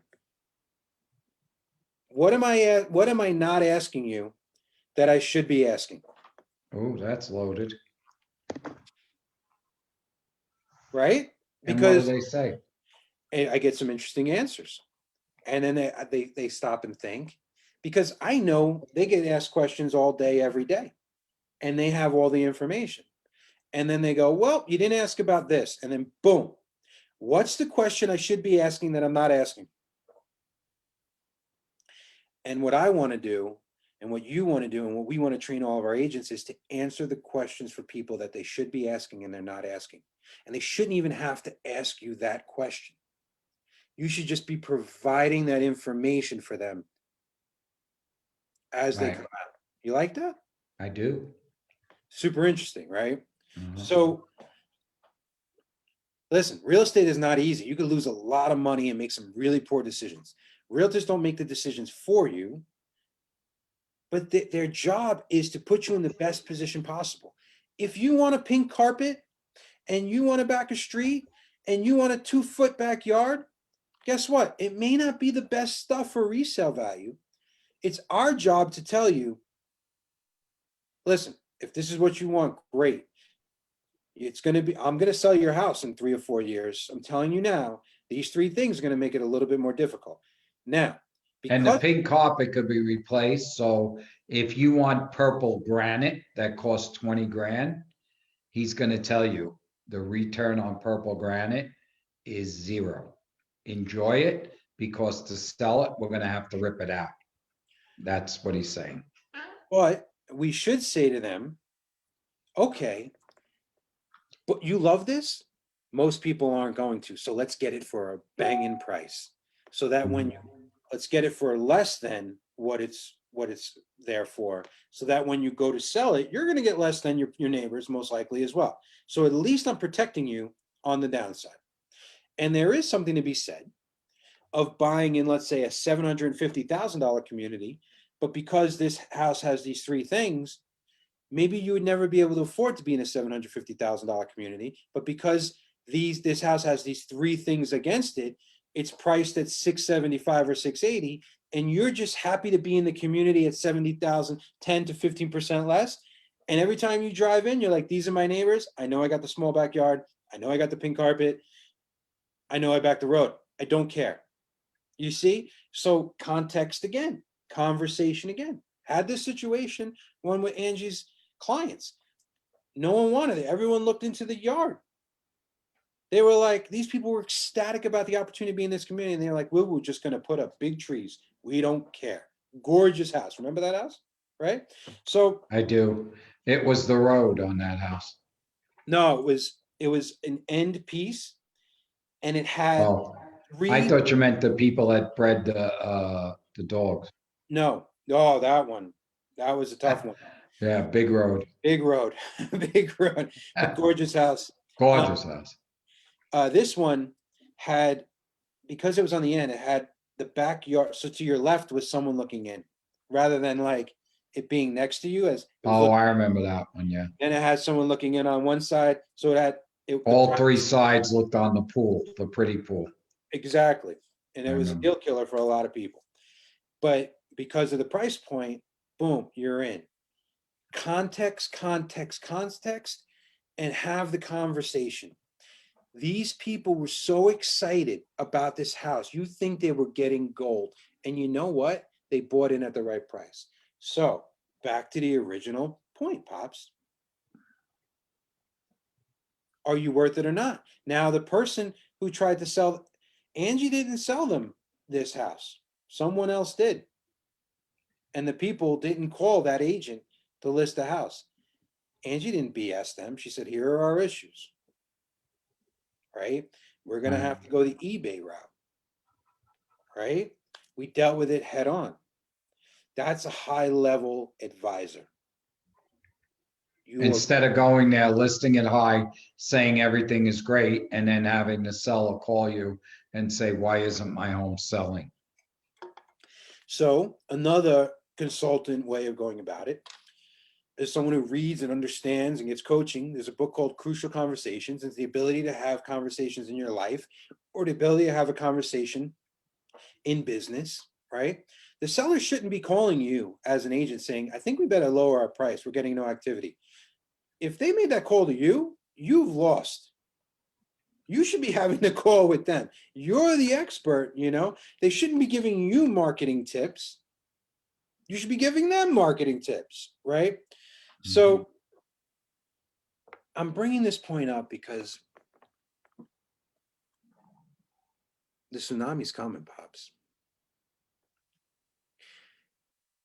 What am I not asking you that I should be asking? Oh, that's loaded. Right? And what do Because they say? I get some interesting answers. And then they stop and think, because I know they get asked questions all day, every day, and they have all the information. And then they go, well, you didn't ask about this. And then boom, what's the question I should be asking that I'm not asking? And what I want to do, and what you want to do, and what we want to train all of our agents is to answer the questions for people that they should be asking and they're not asking. And they shouldn't even have to ask you that question. You should just be providing that information for them as they Right. come out. You like that? I do. Super interesting, right? Uh-huh. So listen, real estate is not easy. You could lose a lot of money and make some really poor decisions. Realtors don't make the decisions for you, but their job is to put you in the best position possible. If you want a pink carpet and you want to back a street and you want a 2-foot backyard, guess what? It may not be the best stuff for resale value. It's our job to tell you, listen, if this is what you want, great. I'm going to sell your house in 3 or 4 years. I'm telling you now, these 3 things are going to make it a little bit more difficult. Now, And the because pink carpet could be replaced. So if you want purple granite that costs 20 grand, he's going to tell you the return on purple granite is 0. Enjoy it, because to sell it, we're going to have to rip it out. That's what he's saying. but we should say to them, okay, but you love this? Most people aren't going to. So let's get it for a banging price. So that let's get it for less than what it's there for. So that when you go to sell it, you're going to get less than your neighbors, most likely as well. So at least I'm protecting you on the downside. And there is something to be said of buying in, let's say, a $750,000 community, but because this house has these 3 things, maybe you would never be able to afford to be in a $750,000 community, but because this house has these 3 things against it, it's priced at $675 or $680, and you're just happy to be in the community at $70,000, 10 to 15% less. And every time you drive in, you're like, these are my neighbors. I know I got the small backyard. I know I got the pink carpet. I know I backed the road. I don't care. You see? So context again, conversation again. Had this situation, one with Angie's clients. No one wanted it. Everyone looked into the yard. They were like, these people were ecstatic about the opportunity to be in this community. And they're like, we're just going to put up big trees. We don't care. Gorgeous house. Remember that house? Right? So I do. It was the road on that house. no, it was an end piece, and it had Oh, I 3. thought you meant the people that bred the dogs. No, oh, that one. That was a tough one. Yeah, big road. Big road. Big road. But gorgeous house. Gorgeous house. This one had, because it was on the end, it had the backyard. So to your left was someone looking in, rather than like it being next to you. As it was Oh, I remember that one. Yeah. and it had someone looking in on one side. So it had All 3 sides looked on the pool, the pretty pool. exactly, and it I was a remember. deal killer for a lot of people. But because of the price point, boom, you're in. Context, context, context, and have the conversation. These people were so excited about this house. You think they were getting gold. And you know what? They bought in at the right price. So back to the original point, Pops. Are you worth it or not? Now, the person who tried to sell, Angie didn't sell them this house. Someone else did. And the people didn't call that agent to list the house. Angie didn't BS them. She said, here are our issues, right? We're going to have to go the eBay route, right? We dealt with it head on. That's a high level advisor. Instead of going there, listing it high, saying everything is great, and then having the seller call you and say, why isn't my home selling? So another consultant way of going about it is someone who reads and understands and gets coaching. There's a book called Crucial Conversations. It's the ability to have conversations in your life, or the ability to have a conversation in business, right? The seller shouldn't be calling you as an agent saying, I think we better lower our price. We're getting no activity. If they made that call to you, you've lost. You should be having the call with them. You're the expert, you know. They shouldn't be giving you marketing tips. You should be giving them marketing tips, right? So I'm bringing this point up because the tsunami's coming, Pops.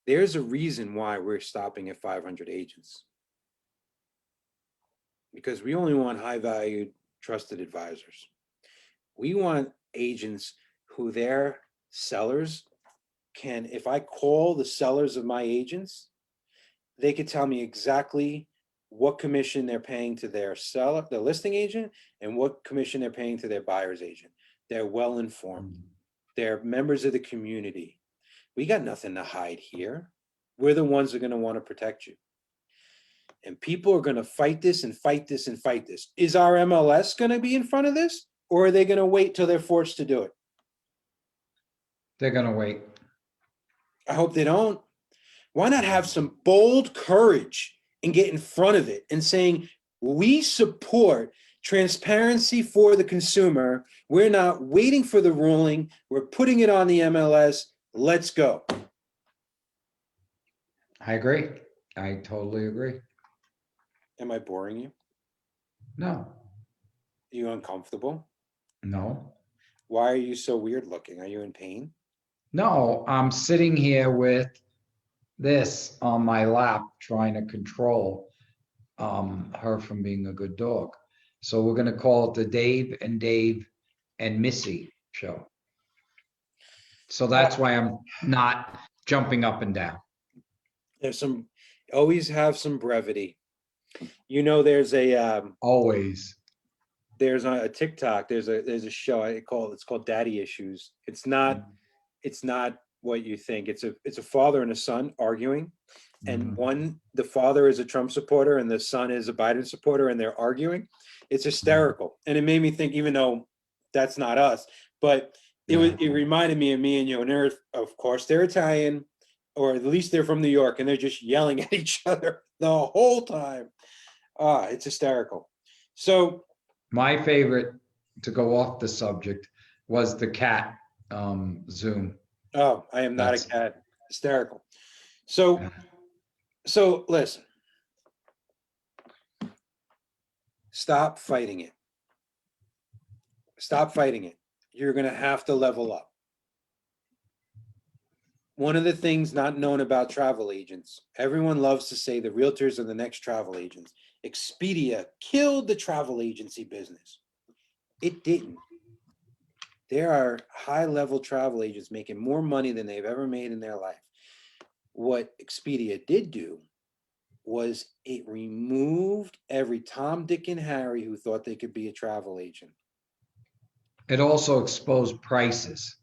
There's a reason why we're stopping at 500 agents. Because we only want high-valued, trusted advisors. We want agents who their sellers can, if I call the sellers of my agents, they could tell me exactly what commission they're paying to their seller, the listing agent, and what commission they're paying to their buyer's agent. They're well informed. They're members of the community. We got nothing to hide here. We're the ones that are going to want to protect you. And people are going to fight this and fight this and fight this. Is our MLS going to be in front of this, or are they going to wait till they're forced to do it? They're going to wait. I hope they don't. Why not have some bold courage and get in front of it and saying, we support transparency for the consumer. We're not waiting for the ruling. We're putting it on the MLS. Let's go. I agree. I totally agree. Am I boring you? No. Are you uncomfortable? No. Why are you so weird looking? Are you in pain? No, I'm sitting here with this on my lap trying to control her from being a good dog. So we're going to call it the Dave and Missy show. So that's why I'm not jumping up and down. There's always have some brevity. You know, there's always. There's a TikTok. There's a show it's called Daddy Issues. It's not what you think. It's a father and a son arguing, and the father is a Trump supporter and the son is a Biden supporter, and they're arguing. It's hysterical, and it made me think, even though that's not us, but it reminded me of me and you. And of course they're Italian, or at least they're from New York, and they're just yelling at each other the whole time. It's hysterical. So my favorite, to go off the subject, was the cat Zoom. Oh, I am not a cat. Hysterical. So listen. Stop fighting it. Stop fighting it. You're going to have to level up. One of the things not known about travel agents, everyone loves to say the realtors are the next travel agents. Expedia killed the travel agency business. It didn't. There are high-level travel agents making more money than they've ever made in their life. What Expedia did do was it removed every Tom, Dick, and Harry who thought they could be a travel agent. It also exposed prices.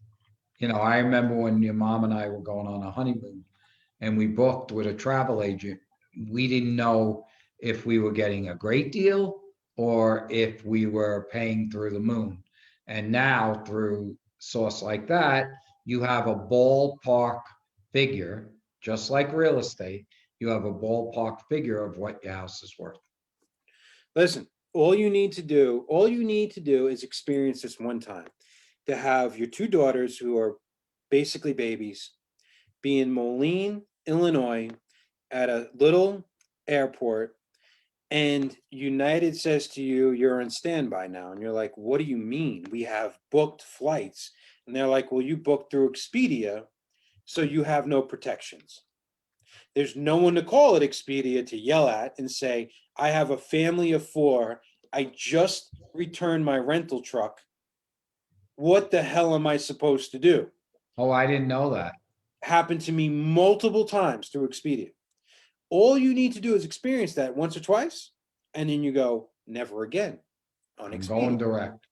You know, I remember when your mom and I were going on a honeymoon and we booked with a travel agent, we didn't know if we were getting a great deal or if we were paying through the moon. And now through source like that, you have a ballpark figure, just like real estate. You have a ballpark figure of what your house is worth. Listen, all you need to do is experience this one time, to have your two daughters, who are basically babies, be in Moline, Illinois, at a little airport, and United says to you, you're on standby now. And you're like, what do you mean? We have booked flights. And they're like, well, you booked through Expedia, so you have no protections. There's no one to call at Expedia to yell at and say, I have a family of four. I just returned my rental truck. What the hell am I supposed to do? Oh, I didn't know that. Happened to me multiple times through Expedia. All you need to do is experience that once or twice, and then you go, never again on I'm Expedia. going direct.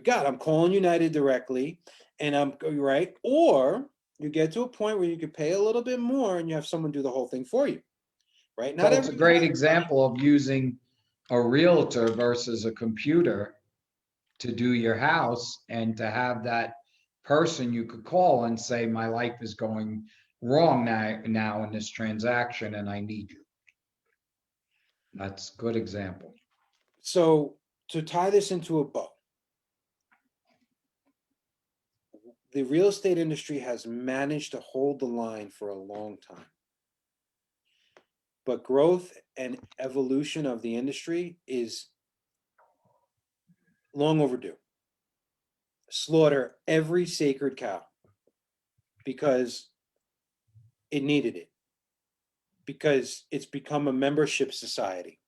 I'm calling United directly, and I'm right. Or you get to a point where you could pay a little bit more and you have someone do the whole thing for you, right? So it's a great example of using a realtor versus a computer to do your house, and to have that person you could call and say, my life is going wrong now in this transaction and I need you. That's a good example. So to tie this into a bow, the real estate industry has managed to hold the line for a long time. But growth and evolution of the industry is long overdue. Slaughter every sacred cow because it needed it, because it's become a membership society.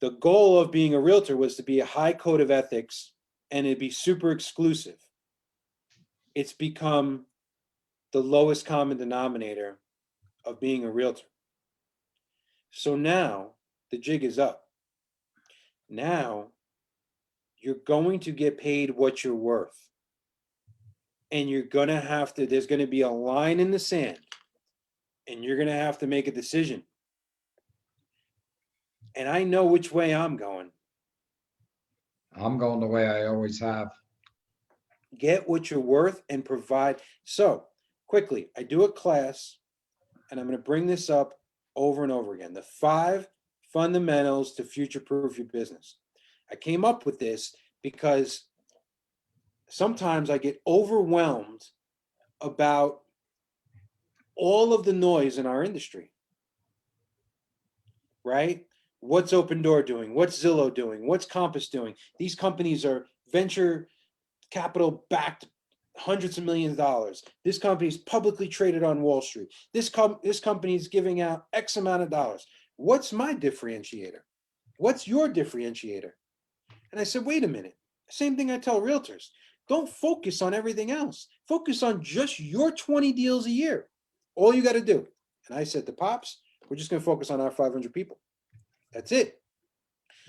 The goal of being a realtor was to be a high code of ethics and it'd be super exclusive. It's become the lowest common denominator of being a realtor. So now the jig is up. Now you're going to get paid what you're worth. And you're going to have to, there's going to be a line in the sand, and you're going to have to make a decision. And I know which way I'm going. I'm going the way I always have. Get what you're worth and provide. So quickly, I do a class, and I'm going to bring this up over and over again. The 5 fundamentals to future-proof your business. I came up with this because sometimes I get overwhelmed about all of the noise in our industry, right? What's Open Door doing? What's Zillow doing? What's Compass doing? These companies are venture capital backed, hundreds of millions of dollars. This company is publicly traded on Wall Street. This company is giving out X amount of dollars. What's my differentiator? What's your differentiator? And I said, wait a minute. Same thing I tell realtors. Don't focus on everything else. Focus on just your 20 deals a year. All you got to do. And I said to Pops, we're just going to focus on our 500 people. That's it.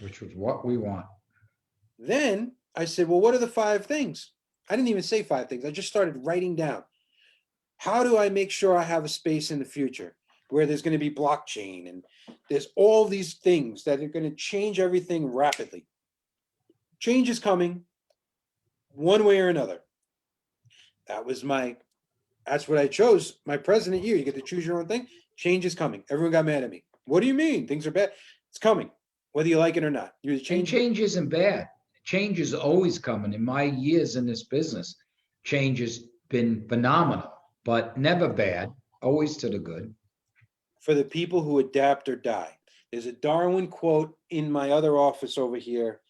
Which was what we want. Then I said, well, what are the 5 things? I didn't even say 5 things. I just started writing down. How do I make sure I have a space in the future where there's going to be blockchain and there's all these things that are going to change everything rapidly? Change is coming one way or another. That's what I chose. My president year. You get to choose your own thing. Change is coming. Everyone got mad at me. What do you mean? Things are bad. It's coming, whether you like it or not. You're And change isn't bad. Change is always coming. In my years in this business, change has been phenomenal, but never bad, always to the good. For the people who adapt or die. There's a Darwin quote in my other office over here,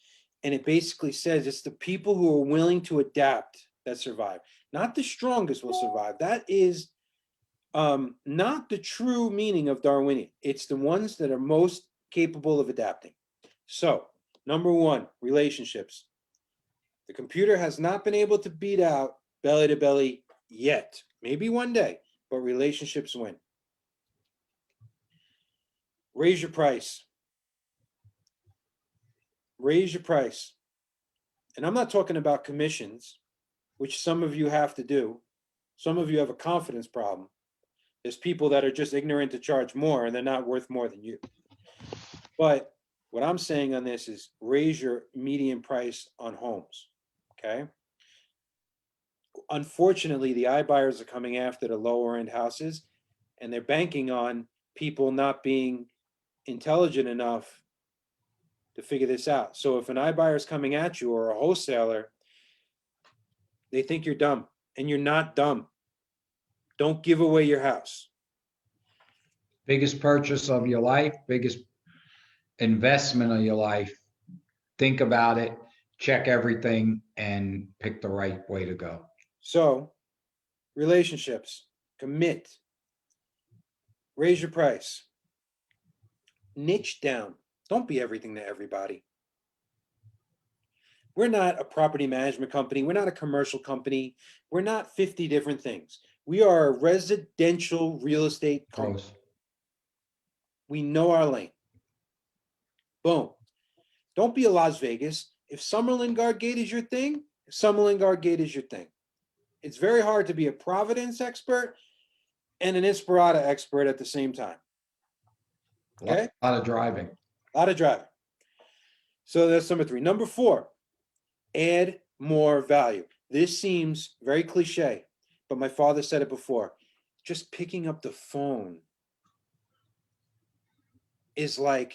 and it basically says it's the people who are willing to adapt that survive. Not the strongest will survive. That is not the true meaning of Darwinian. It's the ones that are most capable of adapting. So, number 1, relationships. The computer has not been able to beat out belly to belly yet. Maybe one day, but relationships win. Raise your price. Raise your price. And I'm not talking about commissions, which some of you have to do. Some of you have a confidence problem. There's people that are just ignorant to charge more and they're not worth more than you. But what I'm saying on this is raise your median price on homes, okay? unfortunately, the iBuyers are coming after the lower end houses, and they're banking on people not being intelligent enough to figure this out. So if an iBuyer is coming at you or a wholesaler, they think you're dumb, and you're not dumb. Don't give away your house. Biggest purchase of your life, biggest investment of your life. Think about it, check everything, and pick the right way to go. So, relationships, commit, raise your price, niche down. Don't be everything to everybody. We're not a property management company. We're not a commercial company. We're not 50 different things. We are a residential real estate company. Pros. We know our lane. Boom. Don't be a Las Vegas. If Summerlin Guard Gate is your thing, Summerlin Guard Gate is your thing. It's very hard to be a Providence expert and an Inspirata expert at the same time. Okay? A lot of driving. A lot of driving. So that's number 3. Number 4, add more value. This seems very cliche, but my father said it before. Just picking up the phone is like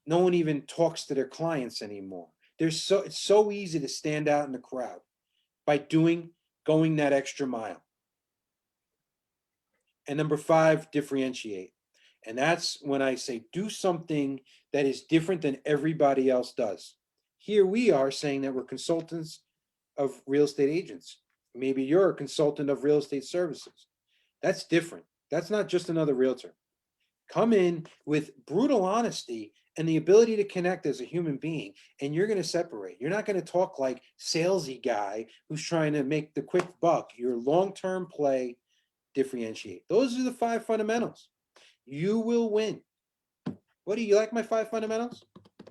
no one even talks to their clients anymore. It's so easy to stand out in the crowd by going that extra mile. And number 5, differentiate. And that's when I say do something that is different than everybody else does. Here we are saying that we're consultants of real estate agents. Maybe you're a consultant of real estate services. That's different. That's not just another realtor. Come in with brutal honesty and the ability to connect as a human being, and you're going to separate. You're not going to talk like salesy guy who's trying to make the quick buck. Your long-term play, differentiate. Those are the 5 fundamentals. You will win. What do you like my 5 fundamentals?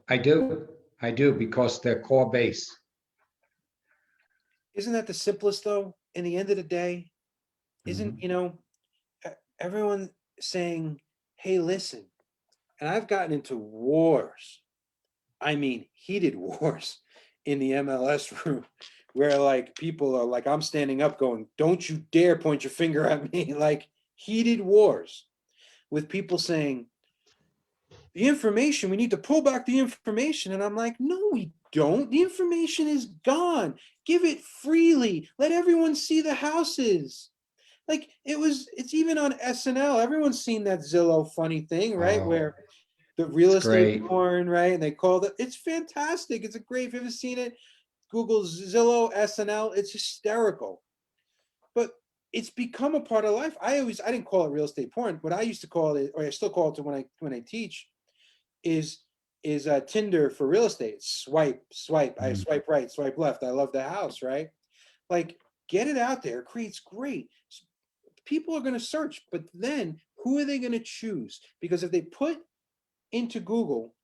I do, because they're core base. Isn't that the simplest though? In the end of the day, isn't, everyone saying, hey, listen, and I've gotten into wars. I mean, heated wars in the MLS room where like people are like, I'm standing up going, don't you dare point your finger at me. Like heated wars with people saying, the information, we need to pull back the information. And I'm like, no, we don't. The information is gone. Give it freely. Let everyone see the houses. Like it's even on SNL. Everyone's seen that Zillow funny thing, right? Oh, Where the real estate great. porn, right? And they called it, it's fantastic. It's a great, if you haven't seen it, Google Zillow, SNL, it's hysterical. But it's become a part of life. I didn't call it real estate porn. What I used to call it, or I still call it when I teach, is Tinder for real estate. Swipe. I swipe right, swipe left. I love the house, right? Like, get it out there. It creates great. People are going to search, but then who are they going to choose? Because if they put into Google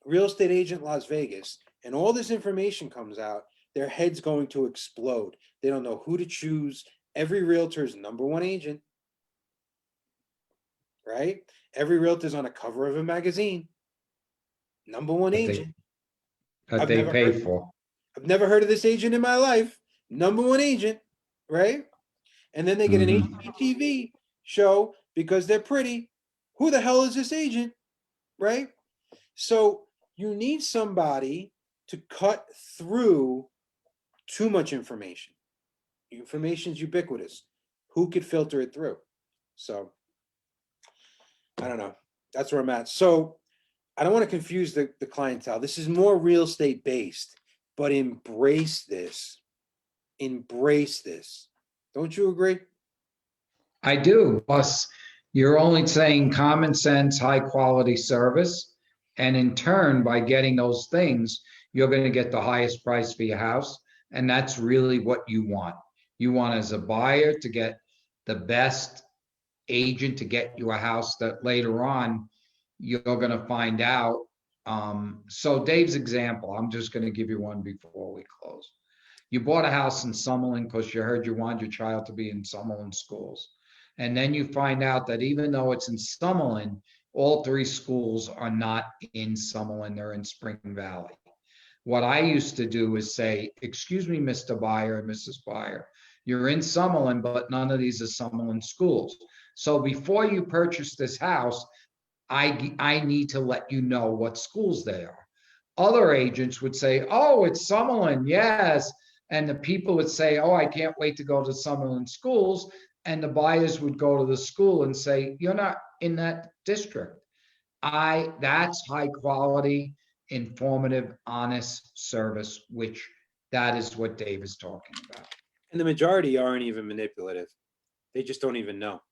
real estate agent Las Vegas and all this information comes out, their head's going to explode. They don't know who to choose. Every realtor's number 1 agent, right? Every realtor's on a cover of a magazine. Number 1 agent. That they pay for. I've never heard of this agent in my life. Number 1 agent, right? And then they get an HGTV show because they're pretty. Who the hell is this agent, right? So you need somebody to cut through too much information. Information is ubiquitous. Who could filter it through? So I don't know. That's where I'm at. So I don't want to confuse the clientele. This is more real estate based, but embrace this. Embrace this. Don't you agree? I do. Plus, you're only saying common sense, high quality service. And in turn, by getting those things, you're going to get the highest price for your house. And that's really what you want. You want, as a buyer, to get the best agent to get you a house that later on you're going to find out. So Dave's example, I'm just going to give you one before we close. You bought a house in Summerlin because you heard you wanted your child to be in Summerlin schools. And then you find out that even though it's in Summerlin, all 3 schools are not in Summerlin, they're in Spring Valley. What I used to do is say, excuse me, Mr. Buyer and Mrs. Buyer, you're in Summerlin, but none of these are Summerlin schools. So before you purchase this house, I need to let you know what schools they are. Other agents would say, oh, it's Summerlin, yes. And the people would say, oh, I can't wait to go to Summerlin schools. And the buyers would go to the school and say, you're not in that district. That's high quality, informative, honest service, which that is what Dave is talking about. And the majority aren't even manipulative. They just don't even know.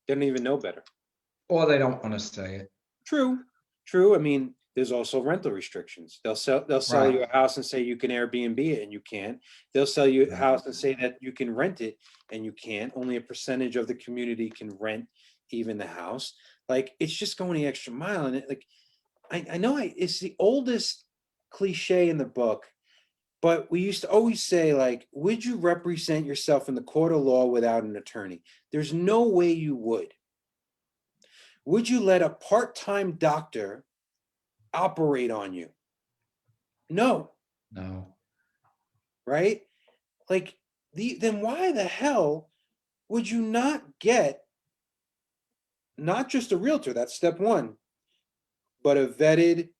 They don't even know better. Or they don't want to say it. True, true. I mean, there's also rental restrictions. They'll sell Right. you a house and say you can Airbnb it and you can't. They'll sell you a Right. house and say that you can rent it and you can't. Only a percentage of the community can rent even the house. Like, it's just going the extra mile. And it, like, I know it's the oldest cliche in the book, but we used to always say, like, would you represent yourself in the court of law without an attorney? There's no way you would. Would you let a part-time doctor operate on you? No, No. right? Like, then why the hell would you not get not just a realtor, that's step one, but a vetted,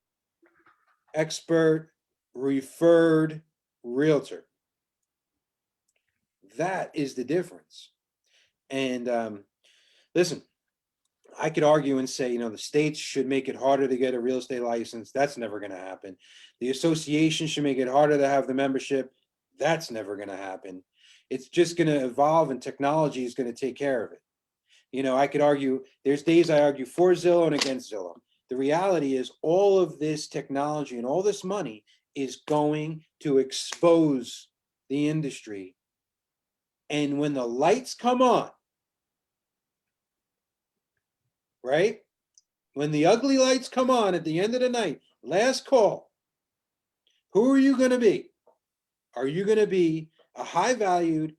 expert, referred realtor? That is the difference. And listen, I could argue and say, the states should make it harder to get a real estate license. That's never going to happen. The association should make it harder to have the membership. That's never going to happen. It's just going to evolve, and technology is going to take care of it. I could argue, there's days I argue for Zillow and against Zillow. The reality is all of this technology and all this money is going to expose the industry. And when the lights come on, right? When the ugly lights come on at the end of the night, last call, who are you going to be? Are you going to be a high valued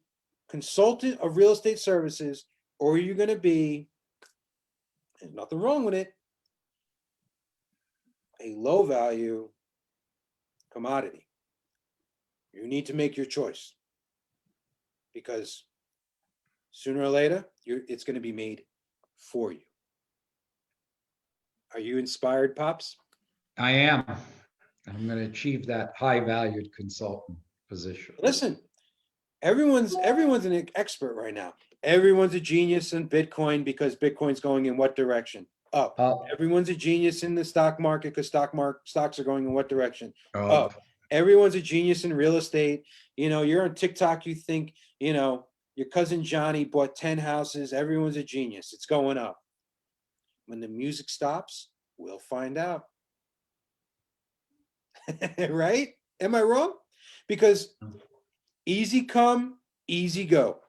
consultant of real estate services, or are you going to be, there's nothing wrong with it, a low value commodity? You need to make your choice, because sooner or later, it's going to be made for you. Are you inspired, Pops? I am. I'm going to achieve that high valued consultant position. Listen, everyone's an expert right now. Everyone's a genius in Bitcoin because Bitcoin's going in what direction? Up. Everyone's a genius in the stock market because stocks are going in what direction? Up. Everyone's a genius in real estate. You're on TikTok, you think, your cousin Johnny bought 10 houses. Everyone's a genius. It's going up. When the music stops, we'll find out. Right? Am I wrong? Because easy come, easy go.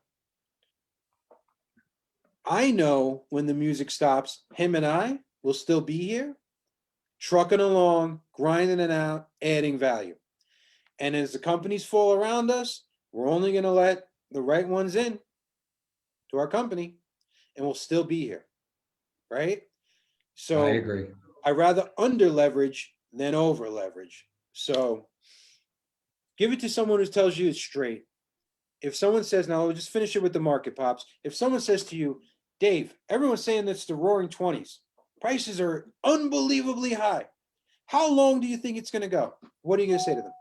I know when the music stops, him and I will still be here, trucking along, grinding it out, adding value. And as the companies fall around us, we're only going to let the right ones in to our company, and we'll still be here, right? So I agree. I rather under leverage than over leverage. So give it to someone who tells you it's straight. If someone says, now we'll just finish it with the market, Pops. If someone says to you, Dave, everyone's saying that's the roaring 20s. Prices are unbelievably high. How long do you think it's going to go? What are you going to say to them?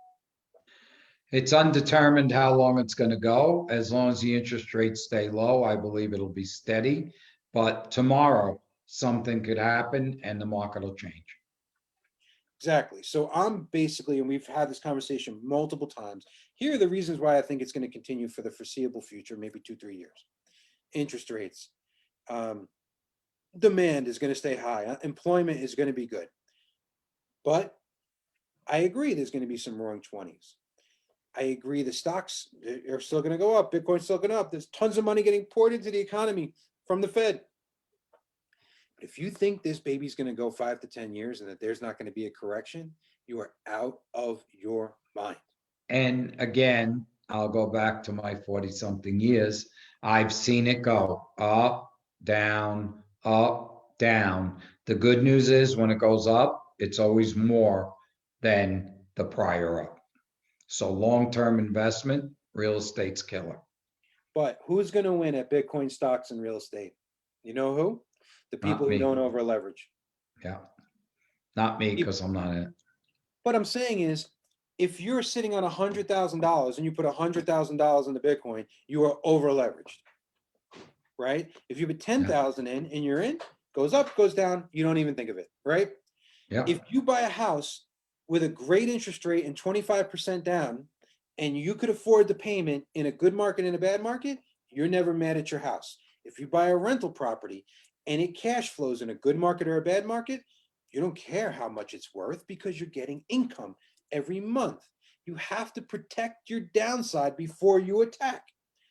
It's undetermined how long it's going to go. As long as the interest rates stay low, I believe it'll be steady. But tomorrow, something could happen and the market will change. Exactly. So I'm basically, and we've had this conversation multiple times, here are the reasons why I think it's going to continue for the foreseeable future, maybe 2-3 years. Interest rates. Demand is going to stay high. Employment is going to be good. But I agree there's going to be some roaring 20s. I agree the stocks are still going to go up. Bitcoin's still going up. There's tons of money getting poured into the economy from the Fed. But if you think this baby's going to go 5 to 10 years and that there's not going to be a correction, you are out of your mind. And again, I'll go back to my 40-something years. I've seen it go up, down, up, down. The good news is when it goes up, it's always more than the prior up. So long-term investment, real estate's killer. But who's going to win at Bitcoin stocks and real estate? You know who? The people Not who me. don't over leverage. Yeah. Not me, because I'm not in it. What I'm saying is, if you're sitting on $100,000 and you put $100,000 into Bitcoin, you are over leveraged, right? If you put 10,000 in and you're in, goes up, goes down, you don't even think of it, right? Yeah. If you buy a house with a great interest rate and 25% down, and you could afford the payment in a good market and a bad market, you're never mad at your house. If you buy a rental property and it cash flows in a good market or a bad market, you don't care how much it's worth because you're getting income every month. You have to protect your downside before you attack.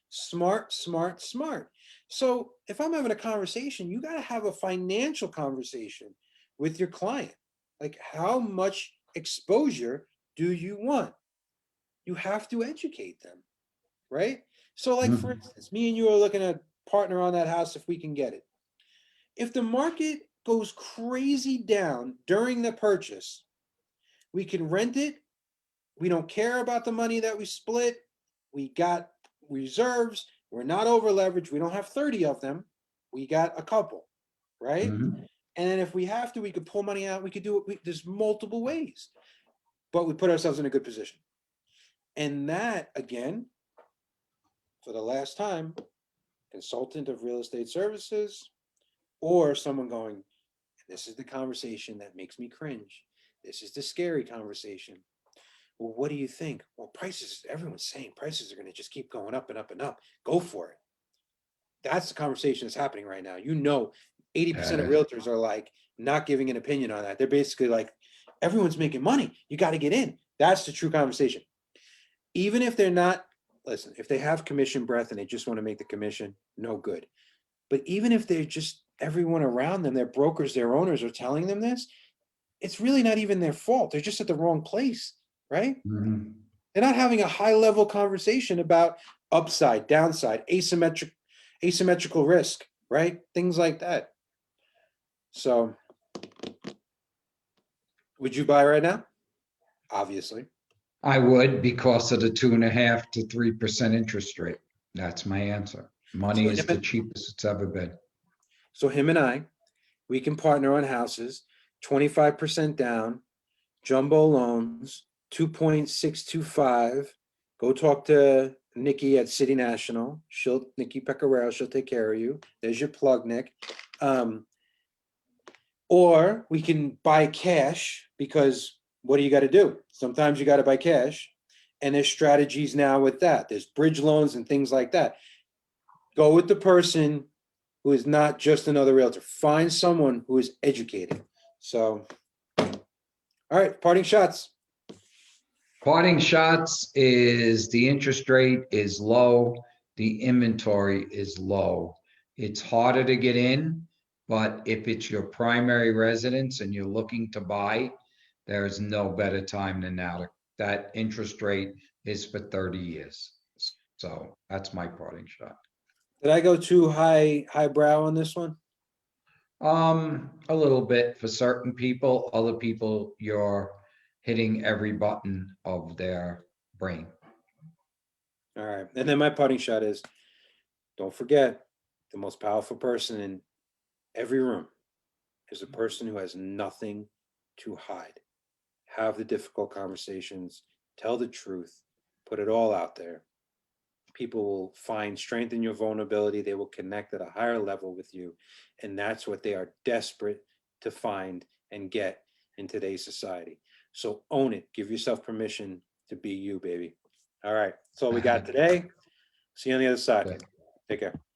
Smart, smart, smart. So if I'm having a conversation, you got to have a financial conversation with your client. Like, how much exposure do you want? You have to educate them, right? So, like, for instance, me and you are looking at partner on that house if we can get it. If the market goes crazy down during the purchase, we can rent it. We don't care about the money that we split. We got reserves. We're not over leveraged. We don't have 30 of them. We got a couple, right? Mhm. And then if we have to, we could pull money out. We could do it. There's multiple ways, but we put ourselves in a good position. And that, again, for the last time, consultant of real estate services or someone going, this is the conversation that makes me cringe. This is the scary conversation. Well, what do you think? Well, prices, everyone's saying prices are going to just keep going up and up and up. Go for it. That's the conversation that's happening right now. 80% of realtors are like not giving an opinion on that. They're basically like, everyone's making money. You got to get in. That's the true conversation. Even if they're not, listen, if they have commission breath and they just want to make the commission, no good. But even if they're just everyone around them, their brokers, their owners are telling them this, it's really not even their fault. They're just at the wrong place, right? Mhm. They're not having a high level conversation about upside, downside, asymmetrical risk, right? Things like that. So, would you buy right now? Obviously. I would, because of the 2.5 to 3% interest rate. That's my answer. Money So is him, the and, cheapest it's ever been. so him and I, we can partner on houses, 25% down, jumbo loans, 2.625. Go talk to Nikki at City National. Nikki Pecoraro, she'll take care of you. There's your plug, Nick. Or we can buy cash, because what do you got to do? Sometimes you got to buy cash. And there's strategies now with that. There's bridge loans and things like that. Go with the person who is not just another realtor. Find someone who is educated. So, all right, parting shots. Parting shots is the interest rate is low, the inventory is low. It's harder to get in, but if it's your primary residence and you're looking to buy, there's no better time than now. That interest rate is for 30 years. So that's my parting shot. Did I go too highbrow on this one? A little bit for certain people. Other people, you're hitting every button of their brain. All right. And then my parting shot is, don't forget, the most powerful person in every room is a person who has nothing to hide. Have the difficult conversations, tell the truth, put it all out there. People will find strength in your vulnerability. They will connect at a higher level with you. And that's what they are desperate to find and get in today's society. So own it. Give yourself permission to be you, baby. All right. That's all we got today. See you on the other side. Okay. Take care.